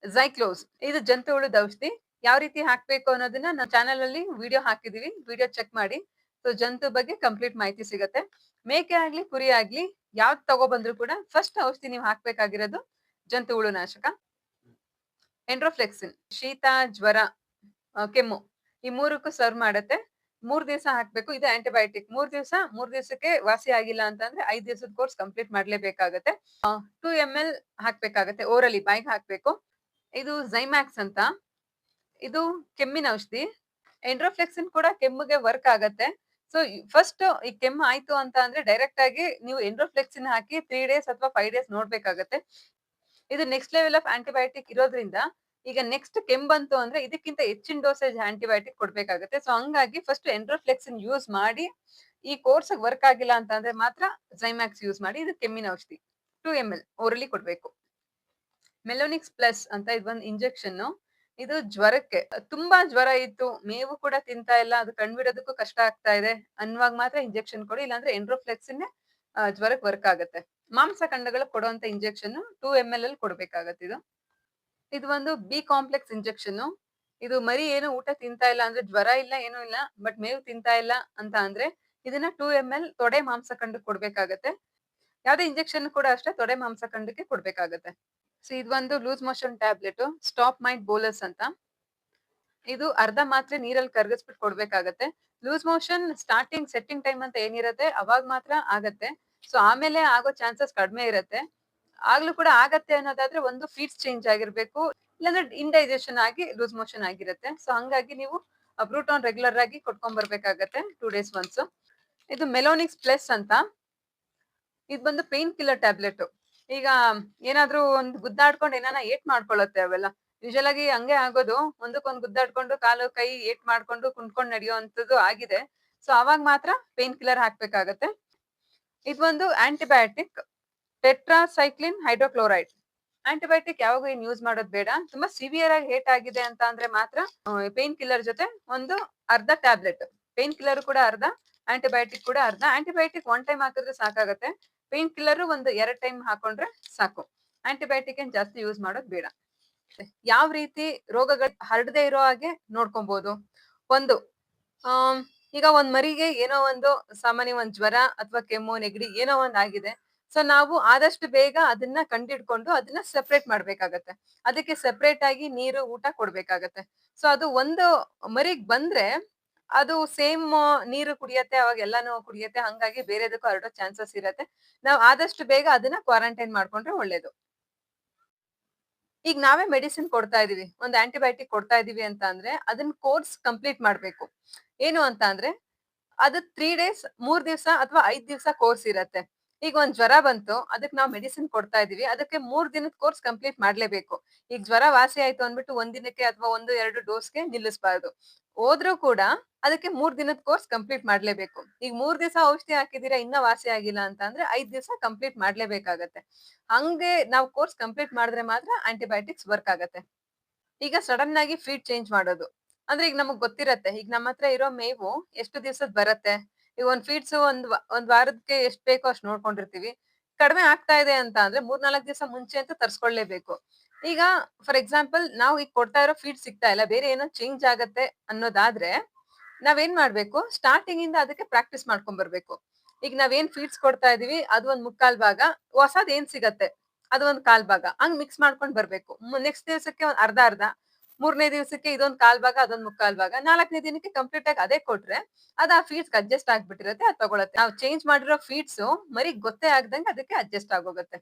ಝೈಕ್ಲೋಸ್, ಇದು ಜಂತು ಹುಳದ ಔಷಧಿ. ಯಾವ ರೀತಿ ಹಾಕ್ಬೇಕು ಅನ್ನೋದನ್ನ ನಮ್ಮ ಚಾನೆಲ್ ಅಲ್ಲಿ ವಿಡಿಯೋ ಹಾಕಿದೀವಿ, ವಿಡಿಯೋ ಚೆಕ್ ಮಾಡಿ. ಸೊ ಜಂತು ಬಗ್ಗೆ ಕಂಪ್ಲೀಟ್ ಮಾಹಿತಿ ಸಿಗತ್ತೆ. ಮೇಕೆ ಆಗ್ಲಿ ಕುರಿ ಆಗ್ಲಿ ಯಾವ್ದ್ ತಗೊಬಂದ್ರು ಕೂಡ ಫಸ್ಟ್ ಔಷಧಿ ನೀವು ಹಾಕ್ಬೇಕಾಗಿರೋದು ಜಂತು ಹುಳು ನಾಶಕ. ಎಂಡ್ರೋಫ್ಲೆಕ್ಸಿನ್ ಶೀತ, ಜ್ವರ, ಕೆಮ್ಮು ಈ ಮೂರಕ್ಕೂ ಸರ್ವ್ ಮಾಡತ್ತೆ. 3 ದಿವಸ ಹಾಕ್ಬೇಕು. ಇದು ಆಂಟಿಬಯೋಟಿಕ್. 3 ದಿವಸಕ್ಕೆ ವಾಸಿ ಆಗಿಲ್ಲ ಅಂತಂದ್ರೆ 5 ದಿವಸದ ಕೋರ್ಸ್ ಕಂಪ್ಲೀಟ್ ಮಾಡ್ಲೇಬೇಕಾಗತ್ತೆ. 2 ml ಹಾಕ್ಬೇಕಾಗತ್ತೆ, ಓರಲಿ ಬಾಯಿಗೆ ಹಾಕ್ಬೇಕು. ಇದು ಝೈಮ್ಯಾಕ್ಸ್ ಅಂತ, ಇದು ಕೆಮ್ಮಿನ ಔಷಧಿ. ಎಂಡ್ರೋಫ್ಲೆಕ್ಸಿನ್ ಕೂಡ ಕೆಮ್ಮಿಗೆ ವರ್ಕ್ ಆಗತ್ತೆ. ಸೊ ಫಸ್ಟ್ ಈ ಕೆಮ್ಮು ಆಯ್ತು ಅಂತ ಅಂದ್ರೆ ಡೈರೆಕ್ಟ್ ಆಗಿ ನೀವು ಎಂಡ್ರೋಫ್ಲೆಕ್ಸಿನ್ ಹಾಕಿ 3 ಡೇಸ್ ಅಥವಾ 5 ಡೇಸ್ ನೋಡ್ಬೇಕಾಗತ್ತೆ. ಇದು ನೆಕ್ಸ್ಟ್ ಲೆವೆಲ್ ಆಫ್ ಆಂಟಿಬಯೋಟಿಕ್ ಇರೋದ್ರಿಂದ ಈಗ ನೆಕ್ಸ್ಟ್ ಬಂತು ಅಂದ್ರೆ ಇದಕ್ಕಿಂತ ಹೆಚ್ಚಿನ ಡೋಸೇಜ್ ಆಂಟಿಬಯೋಟಿಕ್ ಕೊಡ್ಬೇಕಾಗುತ್ತೆ. ಸೊ ಹಂಗಾಗಿ ಫಸ್ಟ್ ಎಂಡ್ರೋಫ್ಲೆಕ್ಸಿನ್ ಯೂಸ್ ಮಾಡಿ ಈ ಕೋರ್ಸ್ ವರ್ಕ್ ಆಗಿಲ್ಲ ಅಂತ ಅಂದ್ರೆ ಮಾತ್ರ ಝೈಮ್ಯಾಕ್ಸ್ ಯೂಸ್ ಮಾಡಿ. ಇದು ಕೆಮ್ಮಿನ ಔಷಧಿ 2 ml ಓರಲಿ ಕೊಡ್ಬೇಕು. ಮೆಲೋನಿಕ್ಸ್ ಪ್ಲಸ್ ಅಂತ ಇದು ಒಂದು ಇಂಜೆಕ್ಷನ್. ಇದು ಜ್ವರಕ್ಕೆ ತುಂಬಾ ಜ್ವರ ಇತ್ತು, ಮೇವು ಕೂಡ ತಿಂತಾ ಇಲ್ಲ, ಅದು ಕಂಡ್ಬಿಡೋದಕ್ಕೂ ಕಷ್ಟ ಆಗ್ತಾ ಇದೆ ಅನ್ನುವಾಗ ಮಾತ್ರ ಇಂಜೆಕ್ಷನ್ ಕೊಡಿ, ಇಲ್ಲಾಂದ್ರೆ ಎಂಡ್ರೋಫ್ಲೆಕ್ಸಿನ್ ಜ್ವರಕ್ಕೆ ವರ್ಕ್ ಆಗುತ್ತೆ. ಮಾಂಸಖಂಡಗಳು ಕೊಡುವಂತ ಇಂಜೆಕ್ಷನ್ 2 ml ಅಲ್ಲಿ ಕೊಡ್ಬೇಕಾಗತ್ತೆ ಇದು. ಇದು ಒಂದು ಬಿ ಕಾಂಪ್ಲೆಕ್ಸ್ ಇಂಜೆಕ್ಷನ್. ಇದು ಮರಿ ಏನು ಊಟ ತಿಂತಾ ಇಲ್ಲ ಅಂದ್ರೆ ಜ್ವರ ಇಲ್ಲ ಏನೂ ಇಲ್ಲ ಬಟ್ ಮೇವು ತಿಂತಾ ಇಲ್ಲ ಅಂತ ಅಂದ್ರೆ ಇದನ್ನ 2 ml ತೊಡೆ ಮಾಂಸಖಂಡಕ್ಕೆ ಕೊಡ್ಬೇಕಾಗತ್ತೆ. ಯಾವ್ದೇ ಇಂಜೆಕ್ಷನ್ ಕೂಡ ಅಷ್ಟೇ ತೊಡೆ ಮಾಂಸಖಂಡಕ್ಕೆ ಕೊಡ್ಬೇಕಾಗತ್ತೆ. ಸೊ ಇದು ಒಂದು loose motion tablet stop might bolus ಅಂತ. ಇದು ಅರ್ಧ ಮಾತ್ರೆ ನೀರಲ್ಲಿ ಕರಗಿಸ್ಬಿಟ್ಟು ಕೊಡ್ಬೇಕಾಗತ್ತೆ. Loose motion starting setting time ಅಂತ ಏನಿರತ್ತೆ ಅವಾಗ ಮಾತ್ರ ಆಗತ್ತೆ. ಸೊ ಆಮೇಲೆ ಆಗೋ ಚಾನ್ಸಸ್ ಕಡಿಮೆ ಇರತ್ತೆ. ಆಗ್ಲೂ ಕೂಡ ಆಗತ್ತೆ ಅನ್ನೋದಾದ್ರೆ ಒಂದು ಫೀಡ್ಸ್ ಚೇಂಜ್ ಆಗಿರ್ಬೇಕು, ಇಲ್ಲಾಂದ್ರೆ ಇಂಡೈಜೆಷನ್ ಆಗಿ ಲೂಸ್ ಮೋಷನ್ ಆಗಿರತ್ತೆ. ಸೊ ಹಂಗಾಗಿ ನೀವು ಬ್ರೂಟಾನ್ ರೆಗ್ಯುಲರ್ ಆಗಿ ಕೊಟ್ಕೊಂಡ್ ಬರ್ಬೇಕಾಗತ್ತೆ 2 days once. ಇದು ಮೆಲೋನಿಕ್ಸ್ ಪ್ಲಸ್ ಅಂತ. ಇದು ಬಂದು ಪೇನ್ ಕಿಲ್ಲರ್ ಟ್ಯಾಬ್ಲೆಟ್. ಈಗ ಏನಾದ್ರೂ ಒಂದು ಗುದ್ದಾಡ್ಕೊಂಡು ಏನಾನ ಏಟ್ ಮಾಡ್ಕೊಳ್ಳುತ್ತೆ ಅವೆಲ್ಲ. ಯೂಶಲ್ ಆಗಿ ಹಂಗೆ ಆಗೋದು, ಒಂದಕ್ಕೊಂದು ಗುದ್ದಾಡ್ಕೊಂಡು ಕಾಲು ಕೈ ಏಟ್ ಮಾಡ್ಕೊಂಡು ಕುಂತ್ಕೊಂಡು ನಡೆಯುವಂತದ್ದು ಆಗಿದೆ. ಸೊ ಅವಾಗ ಮಾತ್ರ ಪೇನ್ ಕಿಲ್ಲರ್ ಹಾಕ್ಬೇಕಾಗತ್ತೆ. ಇದು ಒಂದು ಆಂಟಿಬಯೋಟಿಕ್ ಟೆಟ್ರಾಸೈಕ್ಲಿನ್ ಹೈಡ್ರೋಕ್ಲೋರೈಡ್. ಆಂಟಿಬಯೋಟಿಕ್ ಯಾವಾಗ ಏನ್ ಯೂಸ್ ಮಾಡೋದು ಬೇಡ. ತುಂಬಾ ಸಿವಿಯರ್ ಆಗಿ ಹೇಟ್ ಆಗಿದೆ ಅಂತ ಅಂದ್ರೆ ಮಾತ್ರ ಪೇನ್ ಕಿಲ್ಲರ್ ಜೊತೆ ಒಂದು ಅರ್ಧ ಟ್ಯಾಬ್ಲೆಟ್. ಪೇನ್ ಕಿಲ್ಲರ್ ಕೂಡ ಅರ್ಧ, ಆಂಟಿಬಯೋಟಿಕ್ ಕೂಡ ಅರ್ಧ. ಆಂಟಿಬಯೋಟಿಕ್ 1 time ಹಾಕಿದ್ರೆ ಸಾಕಾಗತ್ತೆ. ಪೇನ್ ಕಿಲ್ಲರ್ ಒಂದು 2 time ಹಾಕೊಂಡ್ರೆ ಸಾಕು. ಆಂಟಿಬಯೋಟಿಕ್ ಏನ್ ಜಾಸ್ತಿ ಯೂಸ್ ಮಾಡೋದು ಬೇಡ. ಯಾವ ರೀತಿ ರೋಗಗಳು ಹರಡದೆ ಇರೋ ಹಾಗೆ ನೋಡ್ಕೊಬಹುದು? ಒಂದು ಈಗ ಒಂದ್ ಮರಿಗೆ ಏನೋ ಒಂದು ಸಾಮಾನ್ಯ ಒಂದ್ ಜ್ವರ ಅಥವಾ ಕೆಮ್ಮು ನೆಗಡಿ ಏನೋ ಒಂದ್ ಆಗಿದೆ. ಸೊ ನಾವು ಆದಷ್ಟು ಬೇಗ ಅದನ್ನ ಕಂಡಿಡ್ಕೊಂಡು ಅದನ್ನ ಸೆಪರೇಟ್ ಮಾಡ್ಬೇಕಾಗತ್ತೆ. ಅದಕ್ಕೆ ಸೆಪರೇಟ್ ಆಗಿ ನೀರು ಊಟ ಕೊಡ್ಬೇಕಾಗತ್ತೆ. ಸೊ ಅದು ಒಂದು ಮರಿಗ್ ಬಂದ್ರೆ ಅದು ಸೇಮ್ ನೀರು ಕುಡಿಯತ್ತೆ, ಅವಾಗ ಎಲ್ಲಾನು ಕುಡಿಯತ್ತೆ, ಹಂಗಾಗಿ ಬೇರೆದಕ್ಕೂ ಹರಡೋ ಚಾನ್ಸಸ್ ಇರತ್ತೆ. ನಾವ್ ಆದಷ್ಟು ಬೇಗ ಅದನ್ನ ಕ್ವಾರಂಟೈನ್ ಮಾಡ್ಕೊಂಡ್ರೆ ಒಳ್ಳೇದು. ಈಗ ನಾವೇ ಮೆಡಿಸಿನ್ ಕೊಡ್ತಾ ಇದೀವಿ, ಒಂದ್ ಆಂಟಿಬಯೋಟಿಕ್ ಕೊಡ್ತಾ ಇದೀವಿ ಅಂತ ಅಂದ್ರೆ ಅದನ್ನ ಕೋರ್ಸ್ ಕಂಪ್ಲೀಟ್ ಮಾಡ್ಬೇಕು. ಏನು ಅಂತ ಅಂದ್ರೆ ಅದು 3 days 3 ದಿವಸ ಅಥವಾ 5 ದಿವಸ ಕೋರ್ಸ್ ಇರತ್ತೆ. ಈಗ ಒಂದ್ ಜ್ವರ ಬಂತು, ಅದಕ್ಕೆ ನಾವು ಮೆಡಿಸಿನ್ ಕೊಡ್ತಾ ಇದೀವಿ, ಅದಕ್ಕೆ 3 ದಿನದ ಕೋರ್ಸ್ ಕಂಪ್ಲೀಟ್ ಮಾಡ್ಲೇಬೇಕು. ಈಗ ಜ್ವರ ವಾಸಿ ಆಯ್ತು ಅಂದ್ಬಿಟ್ಟು 1 ದಿನಕ್ಕೆ ಅಥವಾ 1-2 ಡೋಸ್ಗೆ ನಿಲ್ಲಿಸಬಾರ್ದು. ಹೋದ್ರೂ ಕೂಡ ಅದಕ್ಕೆ 3 ದಿನದ ಕೋರ್ಸ್ ಕಂಪ್ಲೀಟ್ ಮಾಡ್ಲೇಬೇಕು. ಈಗ 3 ದಿವಸ ಔಷಧಿ ಹಾಕಿದೀರಾ ಇನ್ನ ವಾಸಿ ಆಗಿಲ್ಲ ಅಂತ ಅಂದ್ರೆ 5 ದಿವಸ ಕಂಪ್ಲೀಟ್ ಮಾಡ್ಲೇಬೇಕಾಗತ್ತೆ. ಹಂಗೆ ನಾವು ಕೋರ್ಸ್ ಕಂಪ್ಲೀಟ್ ಮಾಡಿದ್ರೆ ಮಾತ್ರ ಆಂಟಿಬಯೋಟಿಕ್ಸ್ ವರ್ಕ್ ಆಗತ್ತೆ. ಈಗ ಸಡನ್ ಆಗಿ ಫೀಡ್ ಚೇಂಜ್ ಮಾಡೋದು ಅಂದ್ರೆ ಈಗ ನಮಗ್ ಗೊತ್ತಿರತ್ತೆ, ಈಗ ನಮ್ಮ ಹತ್ರ ಇರೋ ಮೇವು ಎಷ್ಟು ದಿವಸದ್ ಬರತ್ತೆ. ಈಗ ಒಂದ್ ಫೀಡ್ಸ್ ಒಂದ್ ವಾರಕ್ಕೆ ಎಷ್ಟ್ ಬೇಕೋ ಅಷ್ಟ್ ನೋಡ್ಕೊಂಡಿರ್ತೀವಿ. ಕಡಿಮೆ ಆಗ್ತಾ ಇದೆ ಅಂತ ಅಂದ್ರೆ 3-4 ದಿವಸ ಮುಂಚೆ ಅಂತ ತರ್ಸ್ಕೊಳ್ಳೇಬೇಕು. ಈಗ ಫಾರ್ ಎಕ್ಸಾಂಪಲ್ ನಾವು ಈಗ ಕೊಡ್ತಾ ಇರೋ ಫೀಡ್ ಸಿಗ್ತಾ ಇಲ್ಲ, ಬೇರೆ ಏನೋ ಚೇಂಜ್ ಆಗತ್ತೆ ಅನ್ನೋದಾದ್ರೆ ನಾವೇನ್ ಮಾಡ್ಬೇಕು, ಸ್ಟಾರ್ಟಿಂಗ್ ಇಂದ ಅದಕ್ಕೆ ಪ್ರಾಕ್ಟೀಸ್ ಮಾಡ್ಕೊಂಡ್ ಬರ್ಬೇಕು. ಈಗ ನಾವೇನ್ ಫೀಡ್ಸ್ ಕೊಡ್ತಾ ಇದೀವಿ ಅದು ಒಂದ್ 3/4 ಭಾಗ, ಹೊಸದ್ ಏನ್ ಸಿಗತ್ತೆ ಅದು ಒಂದ್ 1/4 ಭಾಗ, ಹಂಗ್ ಮಿಕ್ಸ್ ಮಾಡ್ಕೊಂಡ್ ಬರ್ಬೇಕು. ನೆಕ್ಸ್ಟ್ ದಿವಸಕ್ಕೆ ಒಂದ್ ಅರ್ಧ, 3ನೇ ದಿವಸಕ್ಕೆ ಇದೊಂದ್ 1/4 ಭಾಗ ಅದೊಂದ್ 3/4 ಭಾಗ, 4ನೇ ದಿನಕ್ಕೆ ಕಂಪ್ಲೀಟ್ ಆಗಿ ಅದೇ ಕೊಟ್ರೆ ಅದ್ ಆ ಫೀಡ್ಸ್ ಅಡ್ಜಸ್ಟ್ ಆಗ್ಬಿಟ್ಟಿರತ್ತೆ, ಅದ್ ತಗೊಳತ್ತೆ. ನಾವು ಚೇಂಜ್ ಮಾಡಿರೋ ಫೀಡ್ಸ್ ಮರಿಗ್ ಗೊತ್ತೇ ಆಗ್ದಂಗೆ ಅದಕ್ಕೆ ಅಡ್ಜಸ್ಟ್ ಆಗೋಗತ್ತೆ.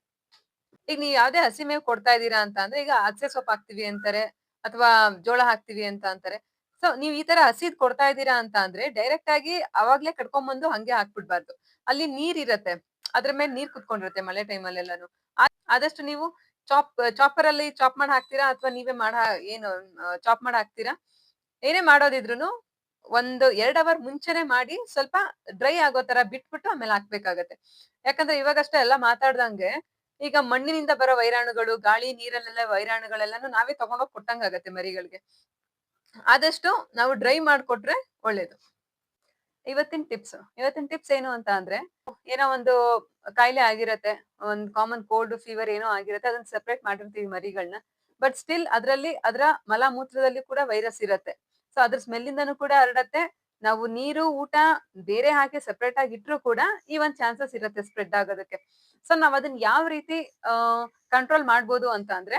ಈಗ ನೀವ್ ಯಾವ್ದೇ ಹಸಿ ಮೇವು ಕೊಡ್ತಾ ಇದೀರಾ ಅಂತ ಅಂದ್ರೆ ಈಗ ಅಗಸೆ ಸೊಪ್ಪು ಹಾಕ್ತಿವಿ ಅಂತಾರೆ ಅಥವಾ ಜೋಳ ಹಾಕ್ತಿವಿ ಅಂತ ಅಂತಾರೆ. ಸೊ ನೀವ್ ಈ ತರ ಹಸಿದ್ ಕೊಡ್ತಾ ಇದೀರಾ ಅಂತ ಅಂದ್ರೆ ಡೈರೆಕ್ಟ್ ಆಗಿ ಅವಾಗ್ಲೇ ಕಡ್ಕೊಂಡ್ಬಂದು ಹಂಗೆ ಹಾಕ್ಬಿಡ್ಬಾರ್ದು. ಅಲ್ಲಿ ನೀರ್ ಇರತ್ತೆ, ಅದ್ರ ಮೇಲೆ ನೀರ್ ಕುತ್ಕೊಂಡಿರುತ್ತೆ ಮಳೆ ಟೈಮ್ ಅಲ್ಲೆಲ್ಲಾನು. ಆದಷ್ಟು ನೀವು ಚಾಪರ್ ಅಲ್ಲಿ ಚಾಪ್ ಮಾಡಿ ಹಾಕ್ತೀರಾ ಅಥವಾ ನೀವೇ ಏನು ಚಾಪ್ ಮಾಡಿ ಹಾಕ್ತೀರಾ, ಏನೇ ಮಾಡೋದಿದ್ರುನು ಒಂದು 2 ಅವರ್ ಮುಂಚೆನೆ ಮಾಡಿ ಸ್ವಲ್ಪ ಡ್ರೈ ಆಗೋ ತರ ಬಿಟ್ಬಿಟ್ಟು ಆಮೇಲೆ ಹಾಕ್ಬೇಕಾಗತ್ತೆ. ಯಾಕಂದ್ರೆ ಇವಾಗಷ್ಟೇ ಎಲ್ಲ ಮಾತಾಡ್ದಂಗೆ ಈಗ ಮಣ್ಣಿನಿಂದ ಬರೋ ವೈರಾಣುಗಳು, ಗಾಳಿ ನೀರಲ್ಲೆಲ್ಲ ವೈರಾಣುಗಳೆಲ್ಲಾನು ನಾವೇ ತಗೊಂಡೋಗಿ ಕೊಟ್ಟಂಗಾಗತ್ತೆ ಮರಿಗಳಿಗೆ. ಆದಷ್ಟು ನಾವು ಡ್ರೈ ಮಾಡ್ಕೊಟ್ರೆ ಒಳ್ಳೇದು. ಇವತ್ತಿನ ಟಿಪ್ಸ್ ಏನು ಅಂತ ಅಂದ್ರೆ, ಏನೋ ಒಂದು ಕಾಯಿಲೆ ಆಗಿರತ್ತೆ, ಒಂದ್ ಕಾಮನ್ ಕೋಲ್ಡ್ ಫೀವರ್ ಏನೋ ಆಗಿರತ್ತೆ, ಅದನ್ನ ಸೆಪರೇಟ್ ಮಾಡಿರ್ತೀವಿ ಮರಿಗಳನ್ನ. ಬಟ್ ಸ್ಟಿಲ್ ಅದ್ರಲ್ಲಿ ಅದ್ರ ಮಲ ಮೂತ್ರದಲ್ಲಿ ಕೂಡ ವೈರಸ್ ಇರತ್ತೆ. ಸೊ ಅದ್ರ ಸ್ಮೆಲ್ ಇಂದನೂ ಕೂಡ ಹರಡತ್ತೆ. ನಾವು ನೀರು ಊಟ ಬೇರೆ ಹಾಕಿ ಸೆಪರೇಟ್ ಆಗಿ ಇಟ್ರು ಕೂಡ ಈ ಒಂದ್ ಚಾನ್ಸಸ್ ಇರತ್ತೆ ಸ್ಪ್ರೆಡ್ ಆಗೋದಕ್ಕೆ. ಸೊ ನಾವ್ ಅದನ್ನ ಯಾವ ರೀತಿ ಕಂಟ್ರೋಲ್ ಮಾಡ್ಬೋದು ಅಂತ ಅಂದ್ರೆ,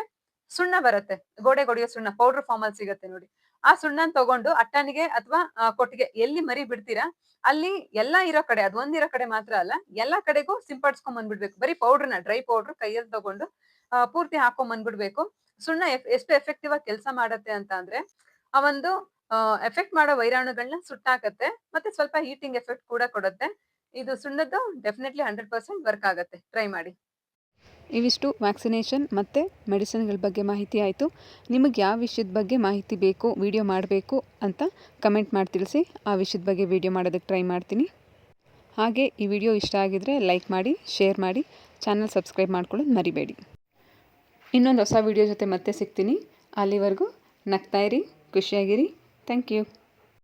ಸುಣ್ಣ ಬರತ್ತೆ, ಗೋಡೆ ಹೊಡೆಯೋ ಸುಣ್ಣ ಪೌಡರ್ ಫಾರ್ಮ್ ಅಲ್ಲಿ ಸಿಗತ್ತೆ ನೋಡಿ. ಆ ಸುಣ್ಣನ್ ತಗೊಂಡು ಅಟ್ಟಣಿಗೆ ಅಥವಾ ಕೊಟ್ಟಿಗೆ ಎಲ್ಲಿ ಮರಿ ಬಿಡ್ತೀರಾ ಅಲ್ಲಿ ಎಲ್ಲಾ ಇರೋ ಕಡೆ, ಅದು ಒಂದಿರೋ ಕಡೆ ಮಾತ್ರ ಅಲ್ಲ, ಎಲ್ಲಾ ಕಡೆಗೂ ಸಿಂಪಡಿಸ್ಕೊಂಡ್ ಬಂದ್ಬಿಡ್ಬೇಕು. ಬರೀ ಪೌಡರ್ನ ಡ್ರೈ ಪೌಡರ್ ಕೈಯಲ್ಲಿ ತಗೊಂಡು ಪೂರ್ತಿ ಹಾಕೊಂಡ್ ಬಂದ್ಬಿಡ್ಬೇಕು. ಸುಣ್ಣ ಎಷ್ಟು ಎಫೆಕ್ಟಿವ್ ಆಗಿ ಕೆಲಸ ಮಾಡತ್ತೆ ಅಂತ ಅಂದ್ರೆ, ಆ ಒಂದು ಎಫೆಕ್ಟ್ ಮಾಡೋ ವೈರಾಣುಗಳನ್ನ ಸುಟ್ಟಾಕತ್ತೆ, ಮತ್ತೆ ಸ್ವಲ್ಪ ಹೀಟಿಂಗ್ ಎಫೆಕ್ಟ್ ಕೂಡ ಕೊಡುತ್ತೆ. ಇದು ಸುಣ್ಣದ್ದು ಡೆಫಿನೆಟ್ಲಿ 100% ವರ್ಕ್ ಆಗತ್ತೆ. ಟ್ರೈ ಮಾಡಿ. ಇವಿಷ್ಟು ವ್ಯಾಕ್ಸಿನೇಷನ್ ಮತ್ತು ಮೆಡಿಸಿನ್ಗಳ ಬಗ್ಗೆ ಮಾಹಿತಿ ಆಯಿತು. ನಿಮಗೆ ಯಾವ ವಿಷಯದ ಬಗ್ಗೆ ಮಾಹಿತಿ ಬೇಕು, ವಿಡಿಯೋ ಮಾಡಬೇಕು ಅಂತ ಕಮೆಂಟ್ ಮಾಡಿ ತಿಳಿಸಿ. ಆ ವಿಷಯದ ಬಗ್ಗೆ ವಿಡಿಯೋ ಮಾಡೋದಕ್ಕೆ ಟ್ರೈ ಮಾಡ್ತೀನಿ. ಹಾಗೆ ಈ ವಿಡಿಯೋ ಇಷ್ಟ ಆಗಿದರೆ ಲೈಕ್ ಮಾಡಿ, ಶೇರ್ ಮಾಡಿ, ಚಾನಲ್ ಸಬ್ಸ್ಕ್ರೈಬ್ ಮಾಡ್ಕೊಳ್ಳೋದು ಮರಿಬೇಡಿ. ಇನ್ನೊಂದು ಹೊಸ ವಿಡಿಯೋ ಜೊತೆ ಮತ್ತೆ ಸಿಗ್ತೀನಿ. ಅಲ್ಲಿವರೆಗೂ ನಗ್ತಾಯಿರಿ, ಖುಷಿಯಾಗಿರಿ. Thank you.